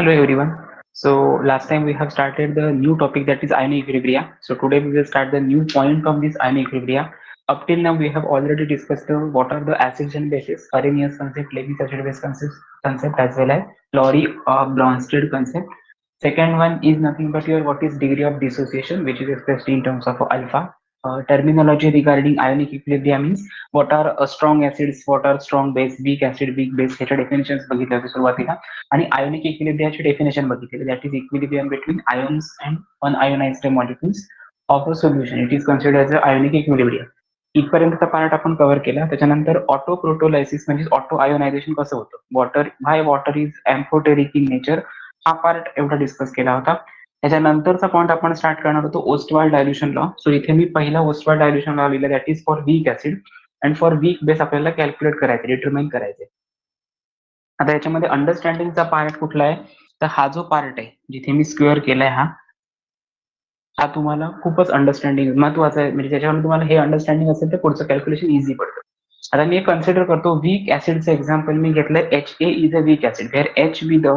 Hello everyone. So last time we have started the new topic that is ionic equilibria. So today we will start the new point of this ionic equilibria. Up till now we have already discussed what are the acids and bases, Arrhenius concept, Lewis acid base concept as well as Lowry Bronsted concept. Second one is nothing but your what is degree of dissociation, which is expressed in terms of alpha. Terminology regarding ionic equilibria means what are strong acids, what are strong base, weak acid, weak base ह्याच्या definitions बघितल्या होत्या सुरुवातीला. आणि ionic इक्विलिब्रियाचे definition बघितले that is equilibrium between ions and unionized molecules of a solution it is considered as a ionic equilibrium. इथपर्यंतचा part आपण cover केला. त्याच्यानंतर ऑटो प्रोटोलायसिस म्हणजे ऑटो आयोनायझेशन कसं होतं, water is amphoteric in nature, हा पार्ट एवढा डिस्कस केला होता. त्याच्यानंतरचा पॉईंट आपण स्टार्ट करणार होतो ओस्टवाल्ड डायल्युशन लॉ. सो इथे मी पहिला ओस्टवाल्ड डायल्युशन लॉ लिहिला that is for weak acid and for weak base आपल्याला कॅल्क्युलेट करायचे, डिटरमाइन करायचे. आता याच्यामध्ये अंडरस्टँडिंगचा पार्ट कुठला आहे, तर हा जो पार्ट आहे जिथे मी स्क्वेअर केलाय हा तुम्हाला खूपच अंडरस्टँडिंग महत्वाचा आहे. म्हणजे त्याच्यामध्ये तुम्हाला हे अंडरस्टँडिंग असेल तर पुढचं कॅल्क्युलेशन इझी पडतं. आता मी कन्सिडर करतो वीक ऍसिडचं एक्झाम्पल मी घेतलंय HA is a weak acid where H be the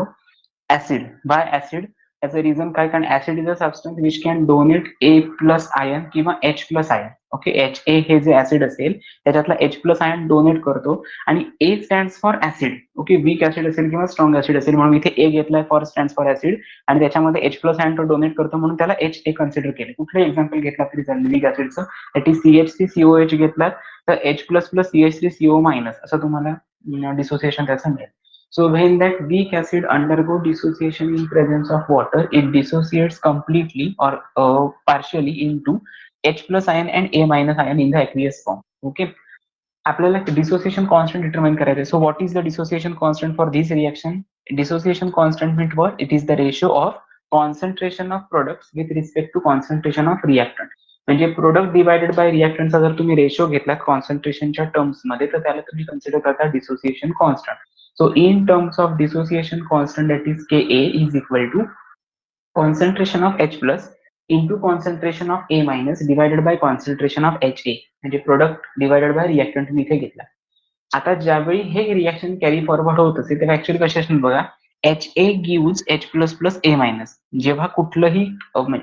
acid by acid. त्याचं रिझन काय, कारण acid is a substance which can donate A plus ion किंवा H plus ion. Okay, HA हे जे ऍसिड असेल त्याच्यातला H प्लस आयन डोनेट करतो आणि A stands for acid. Okay, weak acid असेल किंवा स्ट्रॉंग ऍसिड असेल म्हणून इथे A घेतलाय फॉर स्टँड्स फॉर ऍसिड आणि त्याच्यामध्ये H प्लस आयन तो डोनेट करतो म्हणून त्याला HA कन्सिडर केले. कुठलंही एक्झाम्पल घेतला तरी चालेल वीक ऍसिडचं. दॅट इज CH3COH घेतला तर H plus plus CH3CO minus असं तुम्हाला डिसोसिएशन त्याचं मिळेल. So when that weak acid undergo dissociation in presence of water, it dissociates completely or partially into H plus ion and A minus ion in the aqueous form. Okay. आपल्याला dissociation constant determine करायचं. So what is the dissociation constant for this reaction? Dissociation constant means what? It is the ratio of concentration of products with respect to concentration of reactant. म्हणजे product divided by रिएक्टंटचा जर तुम्ही ratio घेतलात कॉन्सन्ट्रेशनच्या terms मध्ये तर त्याला तुम्ही consider करता dissociation constant. So in terms of dissociation constant, that is Ka is equal to concentration of H plus into concentration of A minus divided by concentration of HA. म्हणजे product divided bye reactant मी इथे घेतला. आता ज्यावेळी हे reaction carry forward होत असेल तेव्हा actually कसे असेल बघा, HA gives H plus plus A minus. जेव्हा कुठलंही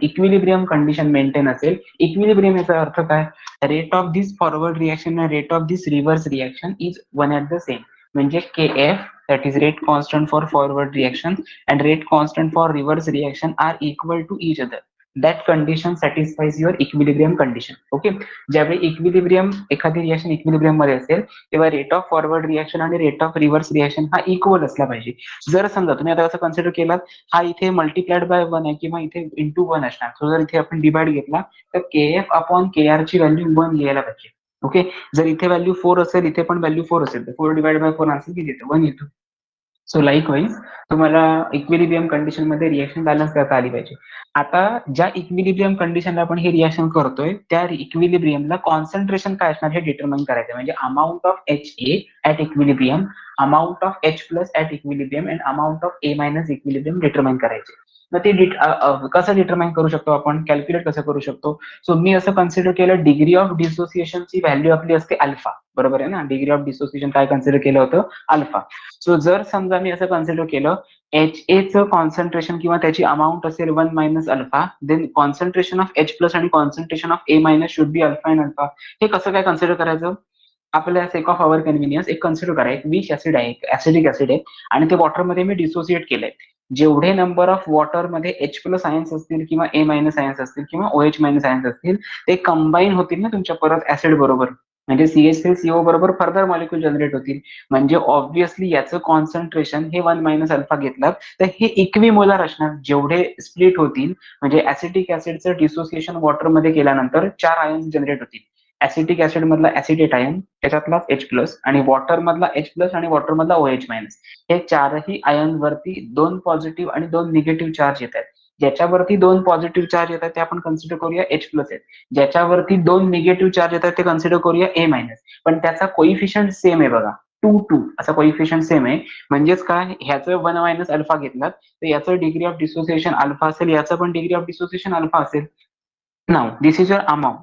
इक्विलिब्रियम कंडिशन मेंटेन असेल, इक्विलिब्रियम याचा अर्थ काय, rate of this forward reaction आणि rate of this reverse reaction is one at the same. म्हणजे KF that is rate constant for forward reaction and rate constant for reverse reaction are equal to each other. That condition satisfies your equilibrium condition. Okay, ज्यावेळी equilibrium एखादी reaction equilibrium मध्ये असेल तेव्हा rate of forward reaction आणि rate of reverse reaction हा equal असला पाहिजे. जर समजा तुम्ही आता असं कन्सिडर केलात हा इथे मल्टिप्लाइड बाय 1 आहे किंवा इथे इंटू 1 असणार, सो जर इथे आपण डिवाइड घेतला तर KF अपॉन KR ची व्हॅल्यू 1 लिहायला पाहिजे. ओके, जर इथे व्हॅल्यू 4 असेल इथे पण व्हॅल्यू 4 असेल तर 4 डिवाइड बाय 4 आन्सर किती येतो, 1 येतो. सो लाईकवाईज तुम्हाला इक्विलिब्रियम कंडिशन मध्ये रिएक्शन बॅलन्स करता आली पाहिजे. आता ज्या इक्विलिब्रियम कंडिशनला आपण हे रिएक्शन करतोय त्या इक्विलिब्रियमला कॉन्सन्ट्रेशन काय असणार हे डिटरमाइन करायचं. म्हणजे amount of HA at equilibrium, amount of H plus at equilibrium and amount of A minus equilibrium determine करायचे. मग ते कसं डिटरमाइन करू शकतो आपण, कॅल्क्युलेट कसं करू शकतो. सो मी असं कन्सिडर केलं डिग्री ऑफ डिसोसिएशनची व्हॅल्यू आपली असते अल्फा, बरोबर आहे ना. डिग्री ऑफ डिसोसिएशन काय कन्सिडर केलं होतं, अल्फा. सो जर समजा मी असं कन्सिडर केलं HA चं कॉन्सन्ट्रेशन किंवा त्याची अमाऊंट असेल 1 minus alpha, then concentration of H plus आणि concentration of A minus should be alpha and alpha. हे कसं काय कन्सिडर करायचं, आपल्या सेक ऑफ अवर कन्व्हिनियन्स एक कन्सिडर करा. एक वीक ऍसिड आहे, ऍसिडिक ऍसिड आहे आणि ते वॉटरमध्ये मी डिसोसिएट केलंय. जेवढे नंबर ऑफ वॉटरमध्ये H प्लस आयन्स असतील किंवा A मायनस आयन्स असतील किंवा OH मायनस आयन्स असतील ते कंबाईन होतील ना तुमच्या परत ऍसिड बरोबर, म्हणजे CH3CO बरोबर फर्दर मॉलिक्यूल जनरेट होतील. म्हणजे ऑब्व्हियसली याचं कॉन्सन्ट्रेशन हे 1 मायनस अल्फा घेतलं तर हे इक्विमोलार असणार. जेवढे स्प्लिट होतील म्हणजे ऍसिटिक ऍसिडचं डिसोसिएशन वॉटरमध्ये केल्यानंतर 4 आयन्स जनरेट होतील. ऍसिटिक ऍसिड मधला ऍसिडेट आयन, त्याच्यातला H प्लस आणि वॉटर मधला H प्लस आणि वॉटर मधला OH मायनस, हे चारही आयन वरती 2 पॉझिटिव्ह आणि 2 निगेटिव्ह चार्ज येत आहेत. ज्याच्यावरती 2 पॉझिटिव्ह चार्ज येतात ते आपण कन्सिडर करूया H प्लस आहेत, ज्याच्यावरती 2 निगेटिव्ह चार्ज येतात ते कन्सिडर करूया A मायनस. पण त्याचा कोइफिशियंट सेम आहे बघा, 2 असा कोइफिशियंट सेम आहे. म्हणजेच काय, ह्याचं 1 मायनस अल्फा घेतला तर याचं डिग्री ऑफ डिसोसिएशन अल्फा असेल, याचं पण डिग्री ऑफ डिसोसिएशन अल्फा असेल. Now this is your amount,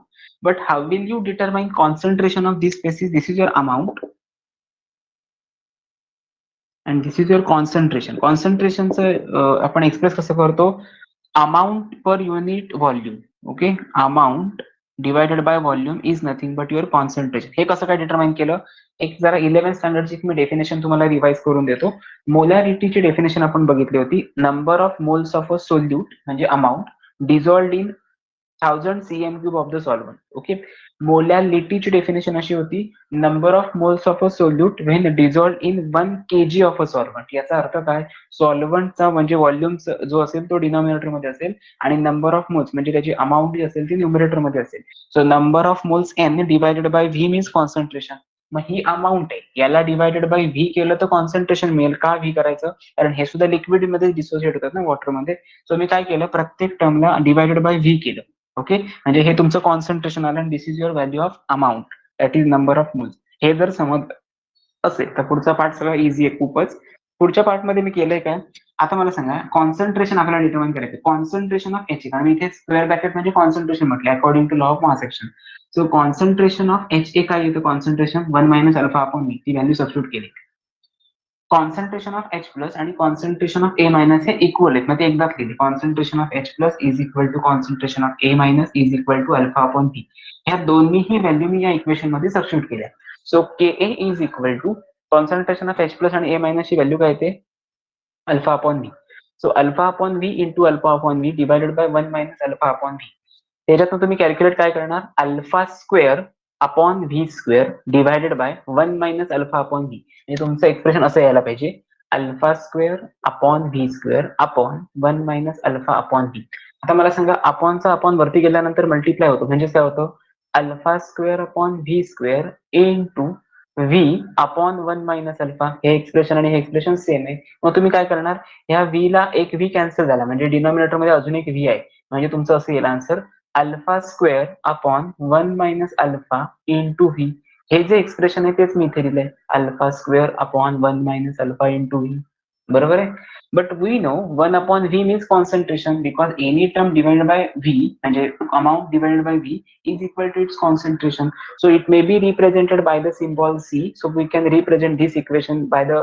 but how will you determine concentration of these species? This is your amount and this is your concentration. कॉन्सन्ट्रेशनचं आपण express कसं करतो, amount per unit volume. Okay, amount divided by volume is nothing but your concentration. हे कसं काय determine केलं, एक जरा 11th स्टँडर्डची मी डेफिनेशन तुम्हाला रिवाइज करून देतो. मोलॅरिटीची डेफिनेशन आपण बघितली होती, number of moles of a solute म्हणजे amount dissolved in 1000 cm³ of the solvent. Okay, मोलॅलिटीची डेफिनेशन अशी होती, number of moles of a solute when dissolved in 1 kg of a solvent. याचा अर्थ काय, सॉल्व्हंटचा म्हणजे व्हॉल्यूम जो असेल तो डिनॉमिनेटर मध्ये असेल आणि नंबर ऑफ मोल्स म्हणजे त्याची अमाऊंट जी असेल ती न्यूमरेटर मध्ये असेल. So number of moles N divided by V means concentration. मग ही अमाऊंट आहे, याला डिवायडेड बाय व्ही केलं तर कॉन्सन्ट्रेशन मिळेल. का व्ही करायचं, कारण हे सुद्धा लिक्विड मध्ये डिसोसिएट होतात ना वॉटरमध्ये. सो मी काय केलं, प्रत्येक टर्मला डिवायडेड बाय व्ही केलं. ओके, म्हणजे हे तुमचं कॉन्सन्ट्रेशन आलं आणि this is your value of amount, that is number of moles. हे जर समज असेल तर पुढचा पार्ट सगळा इझी आहे खूपच. पुढच्या पार्ट मध्ये मी केलंय काय, आता मला सांगा कॉन्सन्ट्रेशन आपल्याला डिटरमाइन करायचं, कॉन्सन्ट्रेशन ऑफ एच. कारण इथे स्क्वेअर ब्रॅकेट म्हणजे कॉन्सन्ट्रेशन म्हटलं according to law of mass action. So concentration of H A काय येतं, concentration 1 minus alpha upon V, ती व्हॅल्यू सबस्टिट्यूट केली. कॉन्सन्ट्रेशन ऑफ एच प्लस आणि कॉन्सन्ट्रेशन ऑफ ए मायनस हे इक्वल आहेत, मग ते एकदाच केले. Concentration of H plus is equal to concentration of A minus is equal to alpha upon V. ह्या दोन्हीही व्हॅल्यू मी या इक्वेशन मध्ये सबस्टिट्यूट केल्या. So K A is equal to concentration of H plus आणि ए मायनस ची value काय येते, alpha upon V. So alpha upon V into alpha upon V divided by 1 minus alpha upon V. त्याच्यातून तुम्ही calculate काय करणार, alpha square upon V square divided by 1 minus alpha upon V. म्हणजे तुमचं expression असं यायला पाहिजे, alpha square upon V square upon 1 minus alpha upon V. आता मला सांगा, अपॉनचा अपॉन वरती गेल्यानंतर मल्टिप्लाय होतो, म्हणजे काय होतं, alpha square upon V square into V upon 1 minus alpha. हे एक्सप्रेशन आणि हे एक्सप्रेशन सेम आहे. मग तुम्ही काय करणार, ह्या व्ही ला एक व्ही कॅन्सल झाला म्हणजे डिनॉमिनेटर मध्ये अजून एक व्ही आहे, म्हणजे तुमचं असं येईल answer, alpha square upon 1 minus alpha into V. हे जे एक्सप्रेशन आहे तेच मी इथे दिलंय, alpha square upon 1 minus alpha into V. बरोबर आहे. But we know 1 upon V means concentration, because any term divided by V म्हणजे amount divided by V is equal to its concentration. So it may be represented by the symbol C. So we can represent this equation by the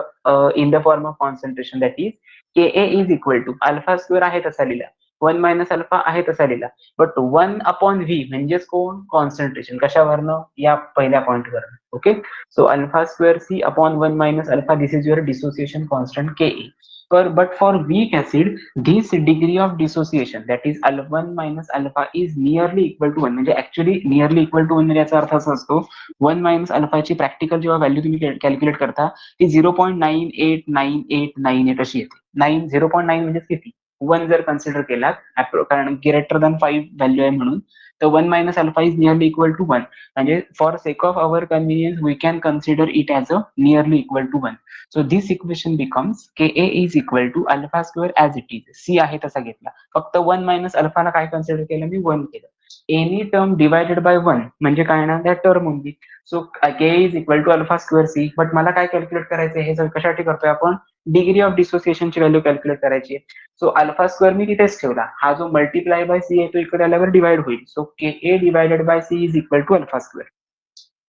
in the form of concentration, that is Ka is equal to alpha square आहे तसा लिहिला, 1 minus alpha आहे तसा लिहिला, but 1 upon V म्हणजेच कोण, concentration. कशावरनं, या पहिल्या पॉईंटवरनं. Okay, so alpha square C upon 1 minus alpha, this is your dissociation constant Ka. But for weak acid, this degree of dissociation, that is 1 minus alpha is nearly equal to 1. म्हणजे actually nearly equal to 1 म्हणजे याचा अर्थ असा असतो, 1 minus अल्फाची practical जेव्हा value तुम्ही calculate करता ती 0.989898 अशी येते. 0.9 म्हणजे किती, 1 जर कन्सिडर केला, कारण ग्रेटर दॅन 5 व्हॅल्यू आहे म्हणून, तर 1 minus alpha is nearly equal to 1. म्हणजे for sake of our convenience we can consider it as a nearly equal to 1. So this equation becomes Ka is equal to alpha square as it is. C आहे तसा घेतला, फक्त 1 minus अल्फाला काय consider केलं मी, 1 केलं. Any term divided by 1 म्हणजे काय ना, त्या term only. So Ka is equal to alpha square C. But मला काय कॅल्क्युलेट करायचं, हे कशासाठी करतोय आपण, डिग्री ऑफ डिसोसिएशनची व्हॅल्यू कॅल्क्युलेट करायची. सो अल्फा स्क्वेअर मी तिथेच ठेवला, हा जो मल्टिप्लाय बाय सी आहे तो इकडे आल्यावर डिवाइड होईल. So Ka divided by C is equal to alpha square.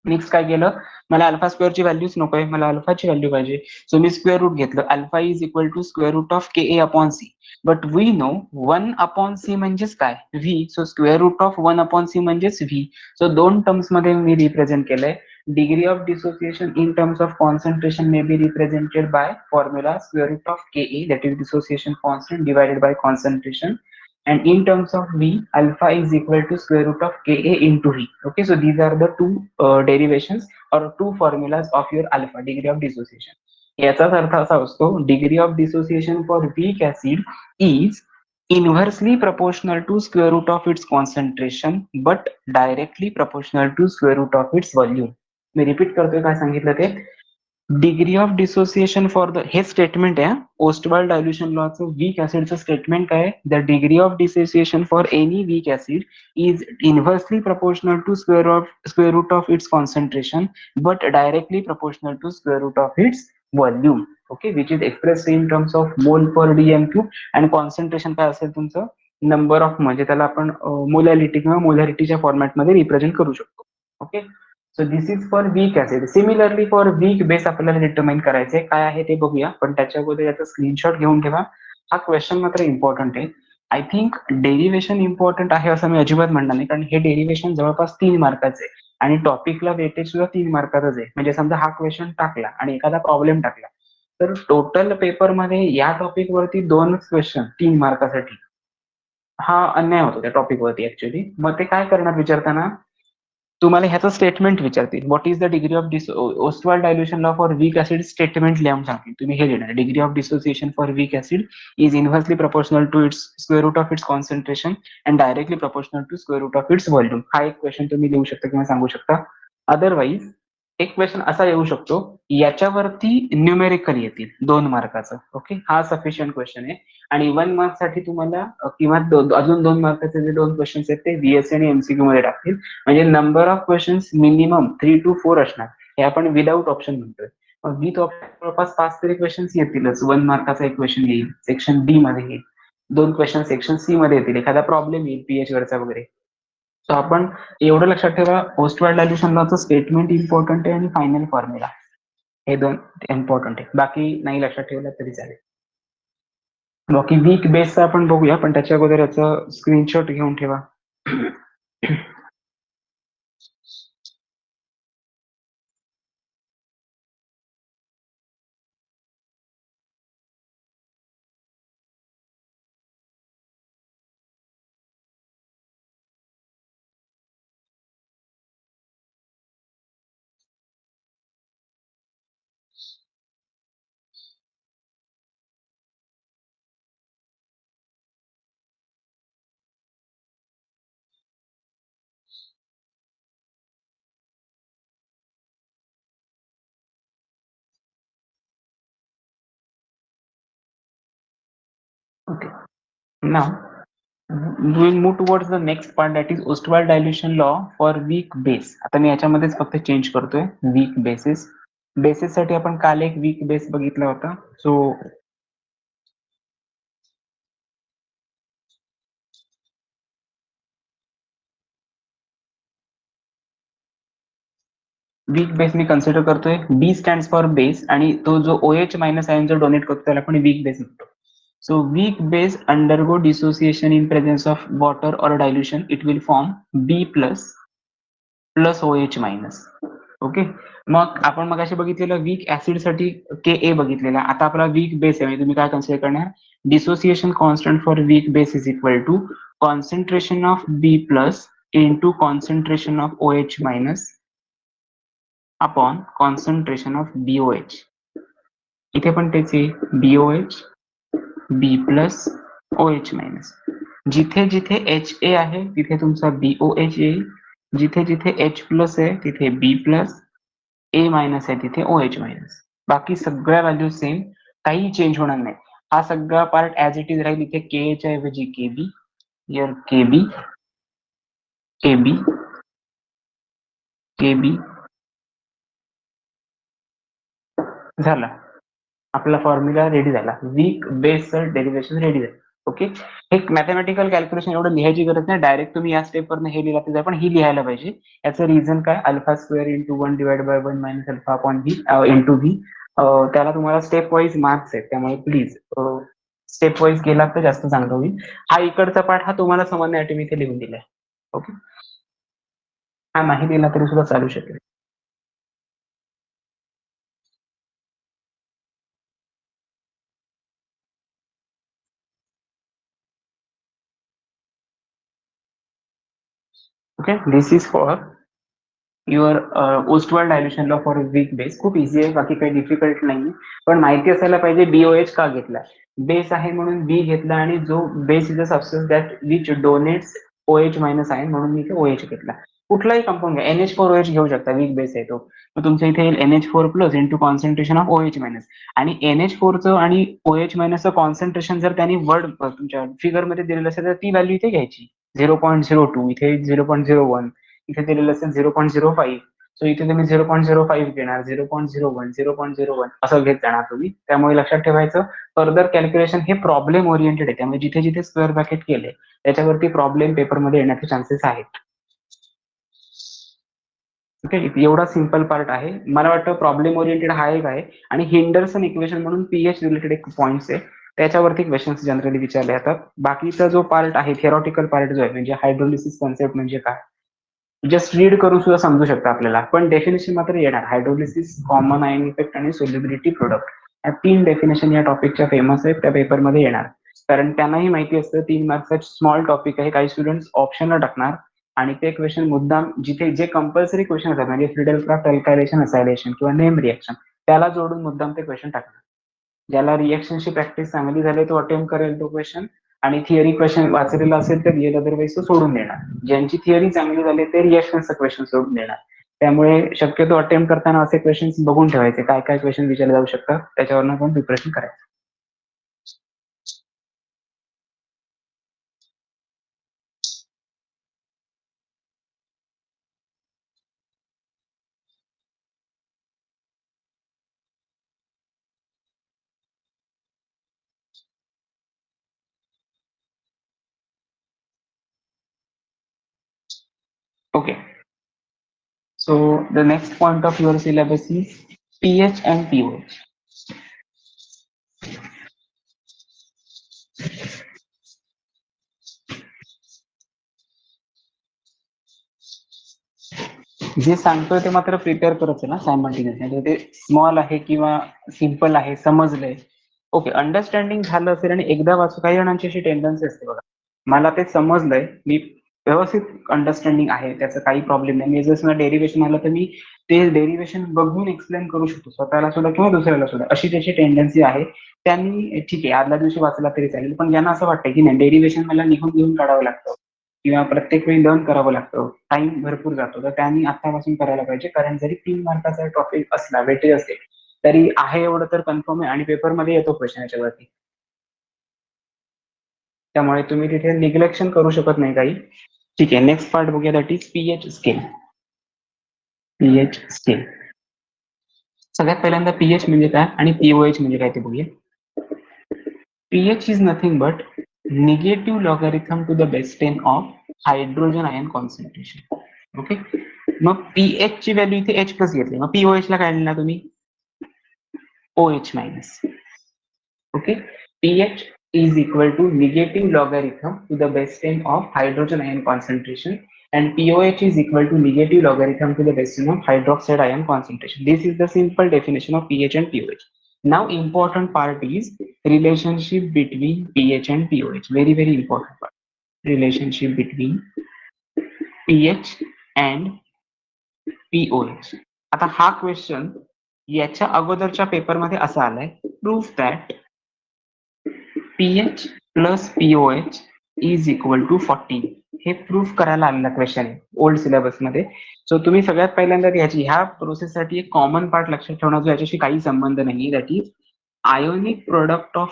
Next काय केलं, मला अल्फा स्क्वेअरची व्हॅल्यूच नकोय, मला अल्फाची व्हॅल्यू पाहिजे. सो मी स्क्वेअर रूट घेतलं, alpha is equal to square root of K A upon C. But we know 1 upon C म्हणजेच काय, V. So square root of 1 upon C म्हणजेच व्ही. सो दोन टर्म्स मध्ये मी रिप्रेझेंट केलंय. Degree of dissociation in terms of concentration may be represented by formula square root of K A, that is dissociation constant divided by concentration. And in terms of V, alpha is equal to square root of Ka into V. Okay, so these are the two derivations or two formulas of your alpha, degree of dissociation. याचाच अर्थ असा असतो, degree of dissociation for weak acid is inversely proportional to square root of its concentration but directly proportional to square root of its volume. मी repeat करतोय काय सांगितलं ते, degree of dissociation for the, हे स्टेटमेंट आहे Ostwald dilution लॉचं weak ऍसिडचं statement काय, the degree of dissociation for any weak acid is inversely proportional to square root of its concentration but directly proportional to square root of its volume. Okay, which is express in terms of mole per dm cube. And concentration काय असेल तुमचं, number of, म्हणजे त्याला आपण molality किंवा मोलॅरिटीच्या फॉर्मॅटमध्ये represent करू शकतो. Okay, so this is for weak acid. Similarly for weak base आपल्याला डिटरमाइन करायचे काय आहे ते बघूया, पण त्याच्या अगोदर याचा स्क्रीनशॉट घेऊन ठेवा. हा क्वेश्चन मात्र इम्पॉर्टंट आहे. आय थिंक डेरिव्हेशन इम्पॉर्टंट आहे असं मी अजिबात म्हणणार नाही, कारण हे डेरिव्हेशन जवळपास 3 मार्काचे आहे आणि टॉपिकला वेटेज सुद्धा 3 मार्काचाच आहे. म्हणजे समजा हा क्वेश्चन टाकला आणि एखादा प्रॉब्लेम टाकला तर टोटल पेपरमध्ये या टॉपिक वरती 2च क्वेश्चन 3 मार्कासाठी, हा अन्याय होतो त्या टॉपिक वरती ऍक्च्युली. मग ते काय करणार विचारताना, तुम्हाला ह्याचं स्टेटमेंट विचारतील. What is the degree of Ostwald dilution law for weak acid statement लिहून सांगतील. तुम्ही हे लिहिणार, degree of dissociation for weak acid is inversely proportional to its square root of its concentration and directly proportional to square root of its volume. हा एक question तुम्ही लिहू शकता किंवा सांगू शकता. अदरवाईज एक क्वेश्चन असा येऊ शकतो, याच्यावरती न्यूमेरिकल येतील 2 मार्काचं. ओके, हा सफिशियंट क्वेश्चन आहे. आणि 1 मार्कसाठी तुम्हाला किंवा अजून 2 मार्काचे जे 2 क्वेश्चन आहेत ते VSA आणि MCQ मध्ये टाकतील. म्हणजे number of questions minimum 3 to 4 असणार. हे आपण विदाऊट ऑप्शन म्हणतोय. विथ ऑप्शन जवळपास 5 तरी क्वेश्चन्स येतीलच. 1 मार्काचा एक क्वेश्चन येईल सेक्शन बी मध्ये, येईल 2 क्वेश्चन सेक्शन सी मध्ये येतील, एखादा प्रॉब्लेम येईल पीएच वरचा वगैरे. सो आपण एवढं लक्षात ठेवा, पोस्ट-वर्ल्ड डायल्युशन लॉचं स्टेटमेंट इम्पॉर्टंट आहे आणि फायनल फॉर्म्युला, हे 2 इम्पॉर्टंट आहे. बाकी नाही लक्षात ठेवलं तरी चालेल. बाकी वीक बेसचा आपण बघूया, पण त्याच्या अगोदर याचा स्क्रीनशॉट घेऊन ठेवा. Okay. Now we will move towards the next part, that is Ostwald dilution law for weak base. आता मी याच्यामध्येच फक्त चेंज करतोय वीक बेसिस. बेसिस साठी आपण काल एक वीक बेस बघितला होता. सो वीक बेस मी कन्सिडर करतोय. बी स्टँड्स फॉर बेस आणि तो जो OH मायनस आयन जो डोनेट करतो त्याला आपण वीक बेस म्हणतो. So weak base undergo dissociation in presence of water or dilution. It will form B plus OH minus. Okay, मग आपण मगाशी बघितलेलं वीक ऍसिड साठी Ka बघितलेला. आता आपला वीक बेस आहे, म्हणजे तुम्ही काय कन्सिडर करणार, dissociation constant for weak base is equal to concentration of B plus into concentration of OH minus upon concentration of BOH. इथे पण तेच आहे, BOH B plus OH minus. जिथे जिथे HA आहे तिथे तुमचा BOH येईल, जिथे जिथे H प्लस आहे तिथे B प्लस, A मायनस आहे तिथे OH मायनस. बाकी सगळ्या व्हॅल्यू सेम, काही चेंज होणार नाही. हा सगळा पार्ट ऍज इट इज राहील. इथे KH ऐवजी KB, here KB, KB, KB झाला. आपला फॉर्म्युला रेडी झाला. वीक बेसचं डेरिव्हेशन रेडी झालं. ओके, हे मॅथमॅटिकल कॅल्क्युलेशन एवढं लिहायची गरज नाही. डायरेक्ट तुम्ही या स्टेपवरनं हे लिहिला तर पण ही लिहायला पाहिजे. याचं रिझन काय, alpha square into 1 divide by 1 minus alpha upon V into V. त्याला तुम्हाला स्टेप वाईज मार्क्स आहेत, त्यामुळे प्लीज स्टेप वाईज गेला तर जास्त चांगलं होईल. हा इकडचा पार्ट हा तुम्हाला समजण्यासाठी मी इथे लिहून दिलाय. ओके, हा नाही दिला तरी सुद्धा चालू शकेल. Okay, this is for your Ostwald dilution law for weak base. खूप इझी आहे, बाकी काही डिफिकल्ट नाही. पण माहिती असायला पाहिजे BOH का घेतला. बेस आहे म्हणून बी घेतला, आणि जो base is a substance that which donates OH minus ion म्हणून मी इथे OH घेतला. कुठलाही कंपाऊंड घ्या, NH4OH घेऊ शकता, वीक बेस आहे तो. मग तुमच्या इथे येईल NH4 plus into concentration of OH minus. आणि NH4चं आणि OH मायनसचं कॉन्सन्ट्रेशन जर त्यांनी वर्ड तुमच्या फिगर मध्ये दिलेलं असेल तर ती व्हॅल्यू इथे घ्यायची. 0.02, इथे 0.01, इथे दिलेलं असेल 0.05. सो इथे तुम्ही 0.05 घेणार, 0.01, 0.01 असं घेत जाणार तुम्ही. त्यामुळे लक्षात ठेवायचं, फर्दर कॅल्क्युलेशन हे प्रॉब्लेम ओरिएंटेड आहे. त्यामुळे जिथे जिथे स्क्वेअर ब्रॅकेट केले त्याच्यावरती प्रॉब्लेम पेपरमध्ये येण्याचे चान्सेस आहेत. ओके, एवढा सिम्पल पार्ट आहे. मला वाटतं प्रॉब्लेम ओरिएंटेड हा एक आहे आणि हेंडरसन इक्वेशन म्हणून पीएच रिलेटेड एक पॉइंट्स आहे, त्याच्यावरती क्वेश्चन्स जनरली विचारले जातात. बाकीचा जो पार्ट आहे थिअरॉटिकल पार्ट जो आहे म्हणजे हायड्रोलिसिस कन्सेप्ट म्हणजे काय, जस्ट रीड करून सुद्धा समजू शकता आपल्याला, पण डेफिनेशन मात्र येणार. हायड्रोलिसिस, कॉमन आयन इफेक्ट आणि सोल्युबिलिटी प्रोडक्ट, या 3 डेफिनेशन या टॉपिकच्या फेमस आहेत, त्या पेपरमध्ये येणार. कारण त्यांनाही माहिती असतं 3 मार्क्सचा स्मॉल टॉपिक आहे, काही स्टुडंट्स ऑप्शनला टाकणार आणि ते क्वेश्चन मुद्दाम जिथे जे कंपल्सरी क्वेश्चन असतात म्हणजे फ्रिडलक्राफ्ट, अल्कायलेशन, असायलेशन किंवा नेम रिएक्शन, त्याला जोडून मुद्दाम ते क्वेश्चन टाकणार. ज्याला रिएक्शनची प्रॅक्टिस चांगली झाली तो अटेम्प्ट करेल तो क्वेश्चन, आणि थिअरी क्वेश्चन वाचलेला असेल तर येईल, अदरवाईज तो सोडून देणार. ज्यांची थिअरी चांगली झाली ते रिएक्शनचा क्वेश्चन सोडून देणार. त्यामुळे शक्यतो अटेम्प्ट करताना असे क्वेश्चन बघून ठेवायचे, काय काय क्वेश्चन विचारले जाऊ शकतात, त्याच्यावरनं आपण प्रिपरेशन करायचं. Okay. So the next point of your syllabus is pH and pOH. जे सांगतोय ते मात्र प्रिपेअर करायचं ना सायमल्टेनियसली, ते स्मॉल आहे किंवा सिम्पल आहे समजलंय, ओके, अंडरस्टँडिंग झालं असेल आणि एकदा वाचू. काही जणांची अशी टेंडन्सी असते बघा, मला ते समजलंय, मी व्यवस्थित अंडरस्टँडिंग आहे, त्याचं काही प्रॉब्लेम नाही, मी जसं डेरिव्हेशन आलं तर मी ते डेरिव्हेशन बघून एक्सप्लेन करू शकतो स्वतःला सुद्धा किंवा दुसऱ्याला सुद्धा, अशी त्याची टेंडन्सी आहे. त्यांनी ठीक आहे आदल्या दिवशी वाचला तरी चालेल, पण ज्यांना असं वाटतं की नाही डेरिव्हेशन मला निघून घेऊन काढावं लागतं किंवा प्रत्येक वेळी लर्न करावं लागतं, टाइम भरपूर जातो, तर त्यांनी आतापासून करायला पाहिजे. कारण जरी 3 मार्काचा टॉपिक असला, वेटेज असेल, तरी आहे एवढं तर कन्फर्म आहे आणि पेपरमध्ये येतो क्वेश्चन याच्यावरती. त्यामुळे तुम्ही तिथे निग्लेक्शन करू शकत नाही काही. ठीक आहे, नेक्स्ट पार्ट बघूया, that is pH scale. PH scale, सगळ्यात पहिल्यांदा पीएच म्हणजे काय आणि पीओएच म्हणजे काय ते बघूया. pH is nothing but negative logarithm to the base 10 of hydrogen ion concentration. Okay, मग pH ची व्हॅल्यू इथे H प्लस घेतली, मग pOH ला काय लिहिणार तुम्ही, OH minus. Okay, pH is equal to negative logarithm to the base 10 of hydrogen ion concentration and pOH is equal to negative logarithm to the base 10 of hydroxide ion concentration. This is the simple definition of pH and pOH. Now important part is relationship between pH and pOH. Very very important part. Relationship between pH and pOH. आता हा question याच्या अगोदरच्या पेपरमध्ये असा आलाय, proof that pH plus pOH is equal to 40. हे proof करायला आलेला क्वेश्चन आहे ओल्ड सिलेबस मध्ये. सो तुम्ही सगळ्यात पहिल्यांदा ह्या प्रोसेससाठी एक कॉमन पार्ट लक्षात ठेवणार जो याच्याशी काही संबंध नाही, that is ionic product of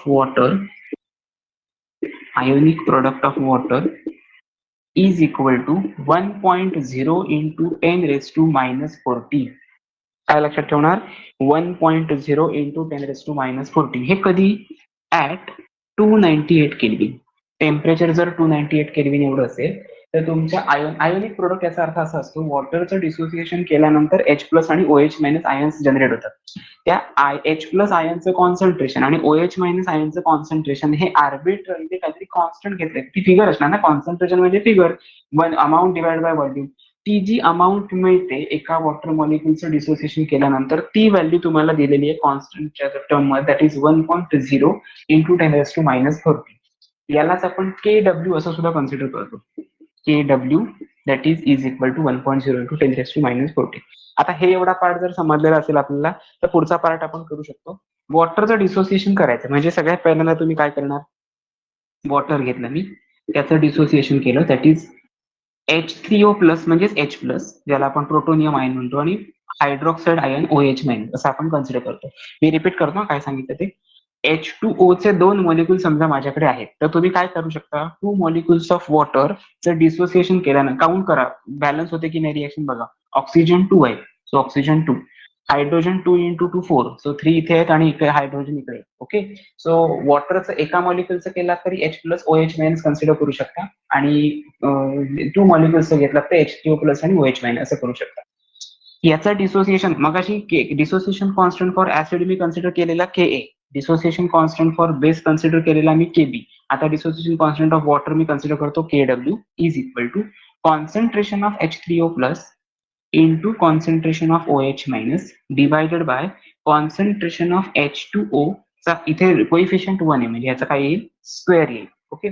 water is equal to 1.0 into 10 raised to minus 40. काय लक्षात ठेवणार, 1.0 into 10 raised to minus 40. हे कधी, ऍट 298 केल्विन. टेम्परेचर जर 298 केल्विन एवढं असेल तर तुमच्या आयोनिक प्रोडक्ट, याचा अर्थ असा असतो वॉटरचं डिसोसिएशन केल्यानंतर H प्लस आणि OH मायनस आयन्स जनरेट होतात. त्या H प्लस आयनचं कॉन्सन्ट्रेशन आणि OH मायनस आयनचं कॉन्सन्ट्रेशन हे आर्बिट्ररी काहीतरी कॉन्स्टंट घेतलंय, ती फिगर असणार ना, कॉन्सन्ट्रेशन म्हणजे figure, one amount divide by volume. ती जी अमाऊंट मिळते एका वॉटर मॉलिक्युलचं डिसोसिएशन केल्यानंतर, ती व्हॅल्यू तुम्हाला दिलेली आहे कॉन्स्टंटच्या टर्म मध्ये, that is 1.0 into 10 raised to minus 40. यालाच आपण KW असं सुद्धा कन्सिडर करतो. KW that is equal to 1.0 into 10 raised to minus 40. आता हे एवढा पार्ट जर समजलेला असेल आपल्याला, तर पुढचा पार्ट आपण करू शकतो. वॉटरचं डिसोसिएशन करायचं म्हणजे सगळ्यात पहिल्यांदा तुम्ही काय करणार, वॉटर घेतलं मी, त्याचं डिसोसिएशन केलं, दॅट इज H3O प्लस म्हणजेच H प्लस, ज्याला आपण प्रोटोनियम आयन म्हणतो, आणि हायड्रॉक्साईड आयन OH मायनस असं आपण कन्सिडर करतो. मी रिपीट करतो काय सांगितलं ते. H2O चे 2 मॉलिक्युल समजा माझ्याकडे आहेत, तर तुम्ही काय करू शकता, 2 मॉलिक्युल्स ऑफ वॉटरचं डिसोसिएशन केल्यानं काउंट करा, बॅलन्स होते की नाही रिएक्शन बघा. ऑक्सिजन 2 आहे, so oxygen 2, hydrogen 2 into 2 4, so 3 इथे आहेत आणि इकडे हायड्रोजन इकडे. ओके, सो वॉटरचं एका मॉलिक्युलचं केला तरी H plus OH minus consider करू शकता, आणि 2 मॉलिक्युल्स घेतला तर H3O प्लस आणि OH मायनस असं करू शकता. याचा डिसोसिएशन मगाशी डिसोसिएशन कॉन्स्टंट फॉर ऍसिड मी कन्सिडर केलेला Ka, dissociation constant for base consider केलेला मी Kb. आता डिसोसिएशन कॉन्स्टंट ऑफ वॉटर मी कन्सिडर करतो Kw is equal to concentration of H3O plus into concentration of OH minus divided by concentration of H2O चा इथे coefficient 1 आहे म्हणजे याचा काय येईल स्क्वेअर येईल. ओके,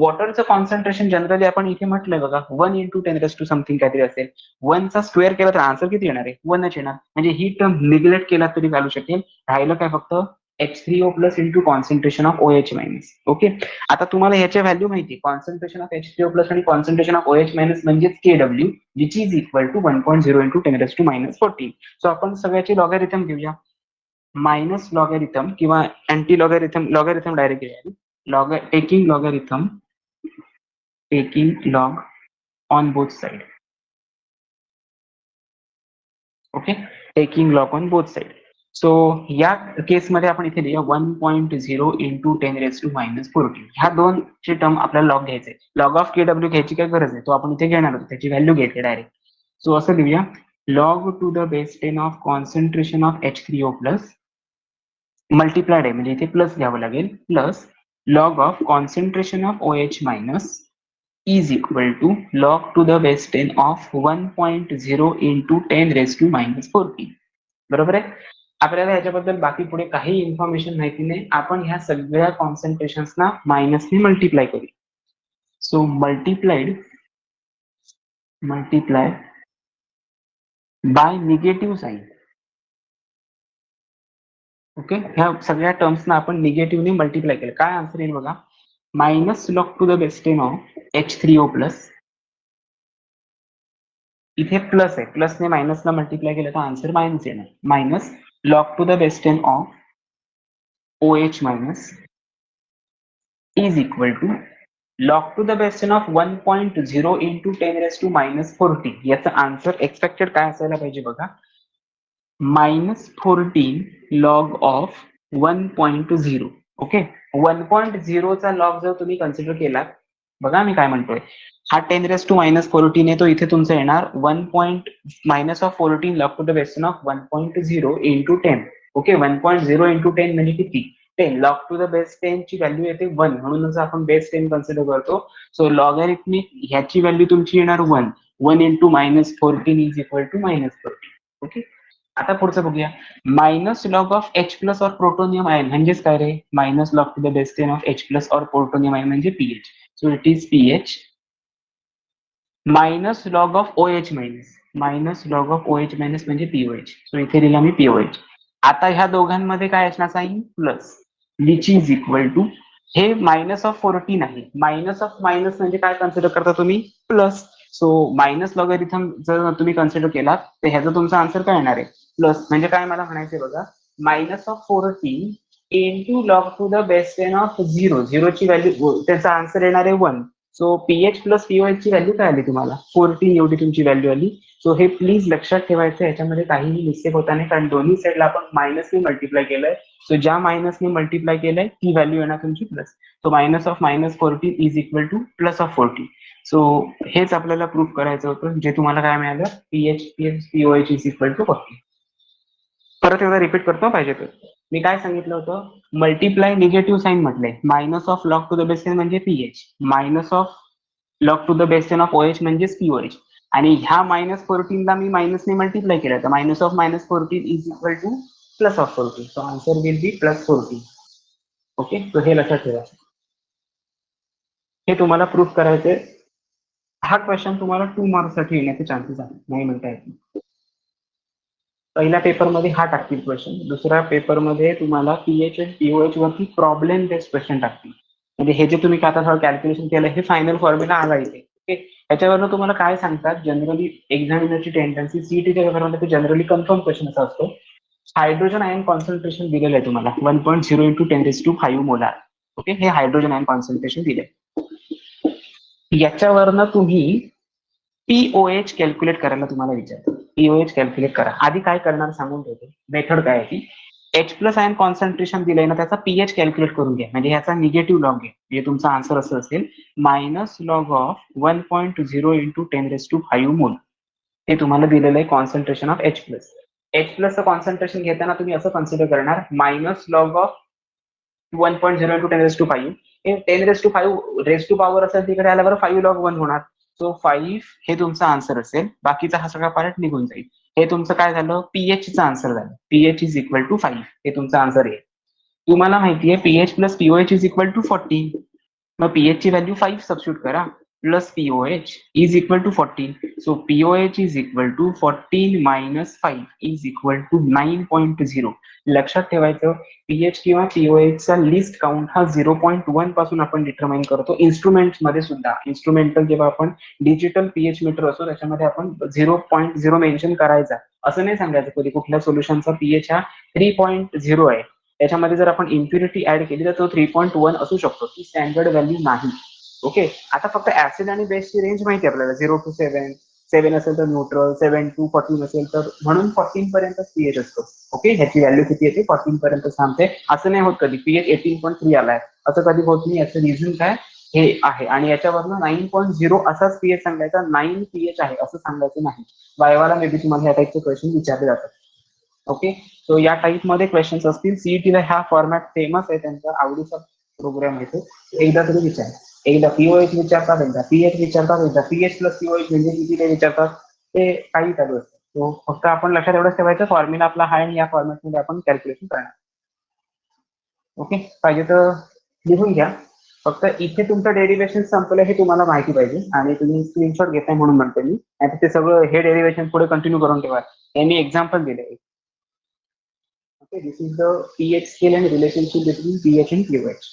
वॉटरचं कॉन्सन्ट्रेशन जनरली आपण इथे म्हटलंय बघा 1 इंटू 10 समथिंग काहीतरी असेल. 1 चा स्क्वेअर केला तर आन्सर किती येणार आहे 1च येणार. म्हणजे ही टर्म निग्लेक्ट केला तरी चालू शकेल. राहिलं काय फक्त H3O plus into concentration of OH minus. Okay, आता तुम्हाला ह्याच्या व्हॅल्यू माहिती कॉन्सन्ट्रेशन ऑफ H3O प्लस आणि कॉन्सन्ट्रेशन ऑफ OH मायनस म्हणजेच Kw which is equal to 1.0 into 10⁻⁻14. So आपण सगळ्याची लॉगॅरिथम घेऊया. मायनस लॉगॅरिथम किंवा अँटी लॉगॅरिथम डायरेक्ट घेऊया. Taking log on both side. Okay, taking log on both side. So या केसमध्ये आपण इथे लिहूया 1.0 इंटू 10⁻⁻14. ह्या दोनची टर्म आपल्याला लॉग घ्यायचे. लॉग ऑफ Kw घ्यायची काय गरज आहे, तो आपण इथे घेणार आहोत, त्याची व्हॅल्यू घ्यायची डायरेक्ट. सो असं लिहूया log to the base 10 of concentration of H3O plus multiplied आहे म्हणजे इथे प्लस घ्यावं लागेल plus log of concentration of OH minus is equal to log to the base 10 of 1.0 into 10⁻⁻14. बरोबर आहे. आपल्याला याच्याबद्दल बाकी पुढे काही इन्फॉर्मेशन माहिती नाही. आपण ह्या सगळ्या कॉन्सन्ट्रेशन्सना मायनसने मल्टिप्लाय करू. So multiply by negative sign. Okay, ह्या सगळ्या टर्म्सना आपण निगेटिव्हने मल्टिप्लाय केलं. काय आन्सर येईल बघा, minus log to the base 10 of H3O plus, इथे प्लस आहे, प्लसने मायनसला मल्टिप्लाय केलं तर आन्सर मायनस येणार. Minus log to the base 10 of OH minus is equal to log to the base 10 of 1.0 into 10⁻⁻14. याचा आन्सर एक्सपेक्टेड काय असायला पाहिजे बघा, -14 लॉग ऑफ 1.0. ओके, 1.0 चा लॉग जर तुम्ही कन्सिडर केला, बघा मी काय म्हणतोय, हा 10⁻⁻14 आहे, तो इथे तुमचा येणार 1.-14 log to the base 10 of 1.0 into 10. Okay, 1.0 into 10 म्हणजे किती 10. लॉग टू द बेस 10 ची व्हॅल्यू येते 1, म्हणूनच आपण बेस 10 कन्सिडर करतो. सो लॉगॅरिथमिक ह्याची व्हॅल्यू तुमची येणार 1 into -14 is equal to -14. Okay, आता पुढचं बघूया. Minus log of H plus or protonium ion म्हणजेच काय रे, minus log to the base 10 of H plus or protonium ion म्हणजे PH. So it is PH minus log of OH minus, minus log of OH minus म्हणजे POH. So इथे लिहिला मी POH. आता ह्या दोघांमध्ये काय असणार sign plus, which is equal to, हे मायनस ऑफ 14 आहे, मायनस ऑफ मायनस म्हणजे काय कन्सिडर करता तुम्ही प्लस. सो मायनस लॉगॅरिथम जर तुम्ही कन्सिडर केला तर ह्याचा तुमचा आन्सर काय येणार आहे प्लस. म्हणजे काय मला म्हणायचंय बघा, minus of 14 into log to the base 10 of 0 ची व्हॅल्यू, त्याचा आन्सर येणार आहे 1. सो PH प्लस POH ची व्हॅल्यू काय आली तुम्हाला 14 एवढी तुमची व्हॅल्यू आली. सो हे प्लीज लक्षात ठेवायचं, याच्यामध्ये काहीही मिस्टेक होता नाही, कारण दोन्ही साईडला आपण मायनसने मल्टिप्लाय केलंय. सो ज्या मायनसने मल्टिप्लाय केलंय ती व्हॅल्यू येणार तुमची plus. So minus of -14 is equal two plus of 14. So हेच आपल्याला प्रूफ करायचं होतं, जे तुम्हाला काय मिळालं PH plus POH is equal to 14. परत एकदा रिपीट करतो पाहिजे तर. मी काय सांगितलं होतं, मल्टिप्लाय निगेटिव्ह साईन म्हटलंय, minus of log to the base 10 म्हणजे PH, minus of log to the base 10 of OH म्हणजेच POH. आणि ह्या -14 ला मी मायनसने मल्टिप्लाय केलं तर minus of -14 is equal two plus of 14. So answer will be +14. Okay, so हे लक्षात ठेवा, हे तुम्हाला प्रूफ करायचे. हा क्वेश्चन तुम्हाला 2 मार्क्ससाठी येण्याचे चान्सेस आहेत, नाही म्हणता येत. पहिल्या पेपरमध्ये हा टाकतील क्वेश्चन, दुसऱ्या पेपरमध्ये तुम्हाला PH आणि POH वरती प्रॉब्लेम बेस्ड क्वेश्चन टाकतील. म्हणजे हे जे तुम्ही आता थोडं कॅल्क्युलेशन केलं हे फायनल फॉर्म्युला आला इथे. ओके, याच्यावरनं तुम्हाला काय सांगतात, जनरली एक्झामिनरची टेंडन्सी सीईटीच्या पेपरमध्ये जनरली कन्फर्म क्वेश्चन असा असतो, हायड्रोजन आयन कॉन्सन्ट्रेशन दिलेलं आहे तुम्हाला 1.0 इंटू 10⁵ मोलार. ओके, हे हायड्रोजन आयन कॉन्सन्ट्रेशन दिलंय. याच्यावरनं तुम्ही POH कॅल्क्युलेट करायला तुम्हाला विचारतो. POH कॅल्क्युलेट करा. आधी काय करणार सांगून ठेवतो, मेथड काय आहे ती. H प्लस आयन कॉन्सन्ट्रेशन दिलंय ना, त्याचा PH कॅल्क्युलेट करून घ्या, म्हणजे ह्याचा निगेटिव्ह लॉग घ्या. म्हणजे तुमचा आन्सर असं असेल, मायनस लॉग ऑफ 1.0 इंटू 10⁵ मोल. हे तुम्हाला दिलेलं आहे concentration of H plus. H प्लसचं कॉन्सन्ट्रेशन घेताना तुम्ही असं कन्सिडर करणार मायनस लॉग ऑफ 1.0 इंटू 10⁵. हे 10⁵ रेस टू पॉवर असेल तिकडे आल्यावर 5 लॉग 1 होणार. सो 5 हे तुमचा आन्सर असेल. बाकीचा हा सगळा पार्ट निघून जाईल. हे तुमचं काय झालं, पीएचचं आन्सर झालं. पीएच इज इक्वल टू 5 हे तुमचा आन्सर आहे. तुम्हाला माहिती आहे pH plus pOH is equal to 14. मग पीएच ची व्हॅल्यू 5 सबस्टिट्यूट करा plus pOH is equal to 14. So pOH is equal to 14 minus 5 is equal to 9.0. लक्षात ठेवायचं पीएच किंवा पीओएच चा लिस्ट काउंट हा 0.1 पासून आपण डिटरमाइन करतो. इन्स्ट्रुमेंट मध्ये सुद्धा इन्स्ट्रुमेंटल जेव्हा आपण डिजिटल पीएच मीटर असतो त्याच्यामध्ये आपण 0.0 मेन्शन करायचा. असं नाही सांगायचं कधी कुठल्या सोल्युशनचा पीएच हा 3.0 आहे. त्याच्यामध्ये जर आपण इम्प्युरिटी ऍड केली तर तो 3.1 असू शकतो. ती स्टँडर्ड व्हॅल्यू नाही. ओके. आता फक्त ऍसिड आणि बेसची रेंज माहिती आहे आपल्याला 0 to 7. 7 असेल तर न्यूट्रल, 7 to 14 असेल तर म्हणून 14 पर्यंत पीएच असतो. ओके. ह्याची व्हॅल्यू किती येते 14 पर्यंत सांगते. असं नाही होत कधी पीएच 18.3 आलाय असं कधी होत नाही. याचं रिझन काय हे आहे. आणि याच्यावरनं 9.0 असाच पीएच सांगायचा, 9 पीएच आहे असं सांगायचं नाही. वायवाला मे बी तुम्हाला ह्या टाईपचे क्वेश्चन विचारले जातात. ओके. सो या टाईप मध्ये क्वेश्चन्स असतील. सीईटीला हा फॉर्मॅट फेमस आहे, त्यांचा आवडीचा प्रोग्राम आहे तो. एकदा तुम्ही विचारा. एकदा पीओएच विचारतात, एकदा पीएच विचारतात, एकदा पीएच प्लस पीओएच म्हणजे किती ते विचारतात. ते काही चालू असतं. तो फक्त आपण लक्षात एवढंच ठेवायचं फॉर्म्युला आपला आहे आणि या फॉर्मॅटमध्ये आपण कॅल्क्युलेशन करणार. ओके. पाहिजे तर लिहून घ्या. फक्त इथे तुमचं डेरिव्हेशन संपलं हे तुम्हाला माहिती पाहिजे आणि तुम्ही स्क्रीनशॉट घेताय म्हणून म्हणतो मी. आता ते सगळं हे डेरिव्हेशन पुढे कंटिन्यू करून ठेवा. हे मी एक्झाम्पल दिले. Okay, this is the pH scale and relationship between pH and pOH.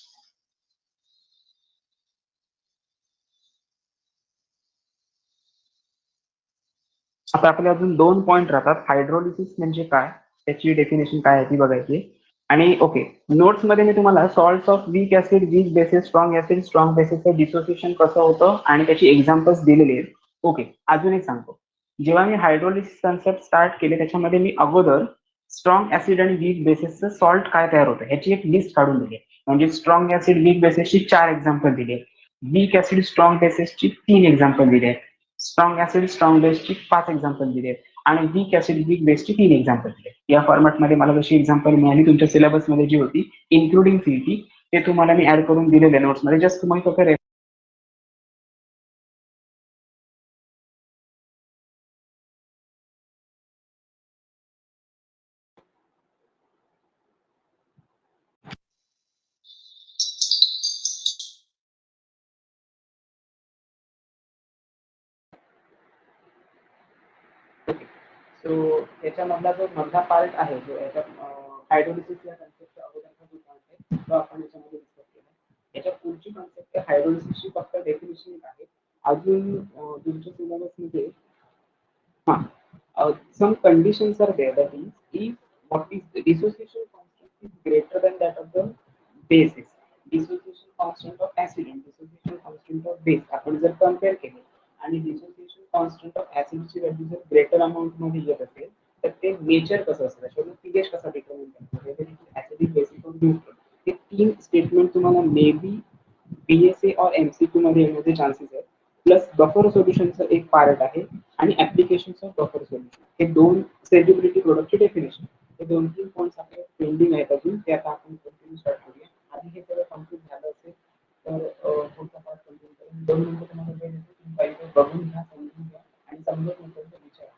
आता आपले अजून 2 पॉइंट राहतात. हायड्रोलिसिस म्हणजे काय, त्याची डेफिनेशन काय आहे ती बघायची. आणि ओके, नोट्स मध्ये मी तुम्हाला salts of weak acid, weak bases, strong acid, strong बेसिसचं डिसोसिएशन कसं होतं आणि त्याची एक्झाम्पल्स दिलेली आहेत. ओके, अजून एक सांगतो. जेव्हा मी हायड्रोलिसिस कन्सेप्ट स्टार्ट केले त्याच्यामध्ये मी अगोदर स्ट्रॉंग ऍसिड आणि वीक बेसिसचं सॉल्ट काय तयार होतं ह्याची एक लिस्ट काढून दिली. म्हणजे स्ट्रॉंग ऍसिड वीक बेसिसची 4 एक्झाम्पल दिली. वीक ऍसिड स्ट्रॉंग बेसिसची 3 एक्झाम्पल दिली आहेत. स्ट्रॉंग ऍसिड स्ट्रॉंग बेसची 5 एक्झाम्पल दिली आहेत आणि वीक ऍसिड वीक बेसची 3 एक्झाम्पल दिले. या फॉर्मॅटमध्ये मला जशी एक्झाम्पल मिळाली तुमच्या सिलेबसमध्ये जी होती इन्क्लुडिंग सीईटी ते तुम्हाला मी ऍड करून दिलेले नोट्समध्ये. जस्ट तुम्हाला फक्त सो त्याच्यामधला जो मधला पार्ट आहे जो याच्यात हायड्रोलिसिस या कन्सेप्टचा अगोदरचा जो पार्ट आहे तो आपण याच्यामध्ये डिस्कस केला. याच्या पुढची कन्सेप्ट हायड्रोलिसिसची फक्त डेफिनेशन आहे. अजून तुमच्या सिलेबसमध्ये some conditions are there, that is if what is the dissociation constant is greater than that of the basis, dissociation constant of acid and dissociation constant of base आपण जर compare केले आणि dissociation constant of acid ची value जर greater amount मध्ये येत असेल तर ते नेचर कसं असतं त्याच्यावर पीएच कसा डिटरमाइन करतो whether ऍसिडिक बेसिक और न्यूट्रल. हे 3 स्टेटमेंट तुम्हाला मे बी बीएसए और एमसीक्यू मध्ये येण्याचे चान्सेस आहेत. प्लस बफर सोल्युशनचं एक पार्ट आहे आणि ऍप्लिकेशन ऑफ बफर सोल्युशन. हे 2 सेल्युबिलिटी प्रोडक्टचे डेफिनेशन. हे 2-3 पॉईंट्स आपले पेंडिंग आहेत अजून ते आता आपण कंटिन्यू स्टार्ट करूया. आधी हे सगळं कम्प्लीट झालं असेल तर पुढचा पार्ट कंटिन्यू करून 2 मिनिटं तुम्हाला वेळ देतो. तुम्ही पाहिजे बघून घ्या, समजून घ्या आणि समजत नसेल तर विचारा.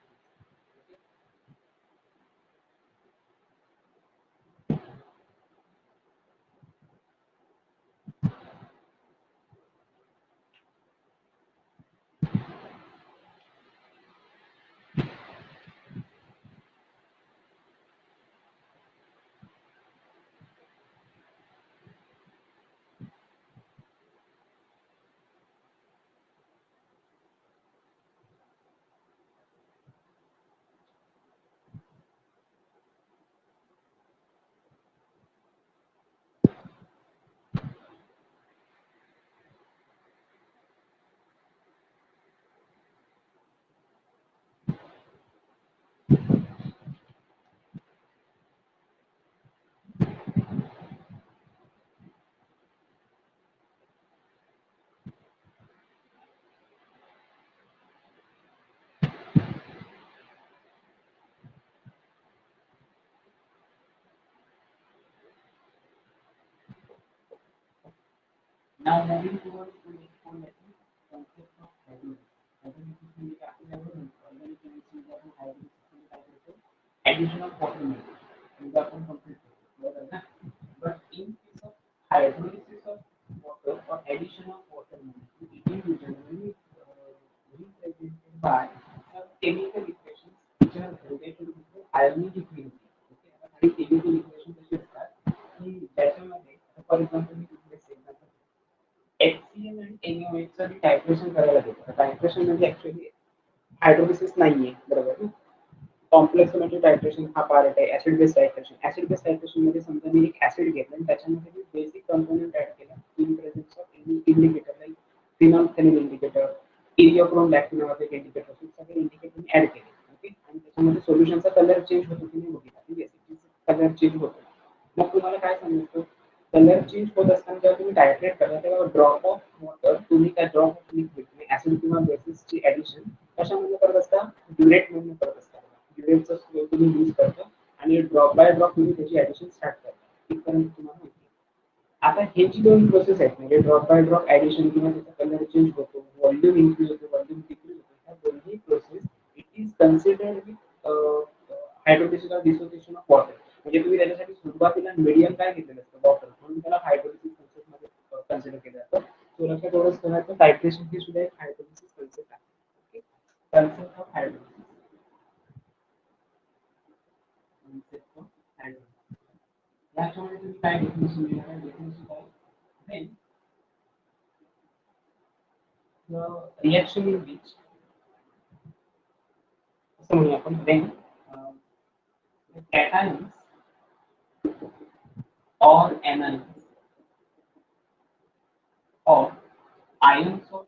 Now moving towards the next point, that is concept of hydrolysis. Hydrolysis म्हणजे आपण एवढं म्हणतो organic chemistry मध्ये आपण hydrolysis म्हणजे काय करतो? Addition of water मिळतो. म्हणजे आपण complete करतो. बरोबर ना? But in case of hydrolysis of water or addition of water molecule, it is usually represented by some chemical equations which are related with the ionic equilibrium. Okay, आता काही chemical equations असे असतात की ज्याच्यामध्ये for example मी तुम्हाला example HCl आणि NaOH चं टायट्रेशन करायला देतो. टायट्रेशन म्हणजे ऍक्च्युअली हायड्रोलिसिस नाहीये, बरोबर ना? कॉम्प्लेक्स म्हणजे टायट्रेशन हा पार्ट आहे. Acid base titration. Acid base titration मध्ये समजा मी एक ऍसिड घेतला आणि त्याच्यामध्ये मी बेसिक कंपोनेंट ऍड केला in presence of any indicator like phenolphthalein indicator, eriochrome लॅक्टिन नावाचे एक इंडिकेटर, सगळे इंडिकेटर मी ऍड केले. ओके, आणि त्याच्यामध्ये सोल्युशनचा कलर चेंज होतो की नाही बघितला. ठीक आहे, कलर चेंज होतो. मग तुम्हाला काय समजतो? कलर चेंज होत असताना जेव्हा तुम्ही टायट्रेट करता तेव्हा ड्रॉप ऑफ वॉटर तुम्ही त्या ड्रॉप ऑफ लिक्विड ऍसिड किंवा बेसिसची ऍडिशन कशामध्ये करत असता? ड्युरेट म्हणून करत असता. ड्युरेटचा तुम्ही यूज करता आणि ड्रॉप बाय ड्रॉप तुम्ही त्याची ऍडिशन स्टार्ट करता. इथपर्यंत तुम्हाला माहिती आहे. आता हे जी दोन प्रोसेस आहेत म्हणजे ड्रॉप बाय ड्रॉप ऍडिशन किंवा त्याचा कलर चेंज होतो, व्हॉल्यूम इन्क्रीज होतो, व्हॉल्यूम डिक्रीज होतो, ह्या दोन्ही process it is considered with hydrolysis or dissociation of water. म्हणजे तुम्ही त्याच्यासाठी सुरुवातीला मीडियम काय घेतलेलं असतं? वॉटर, म्हणून त्याला हायड्रोलिसिस कन्सेप्ट मध्ये कन्सिडर केलं जातं. तो लक्षात एवढंच ठेवायचं, टायट्रेशन ही सुद्धा एक हायड्रोलिसिस कन्सेप्ट आहे. Okay, concept of hydrolysis. Concept of hydrolysis याच्यामध्ये तुम्ही काय डेफिनेशन देणार? डेफिनेशन काय? Then the reaction in which असं म्हणूया आपण then the cations or anions or ions of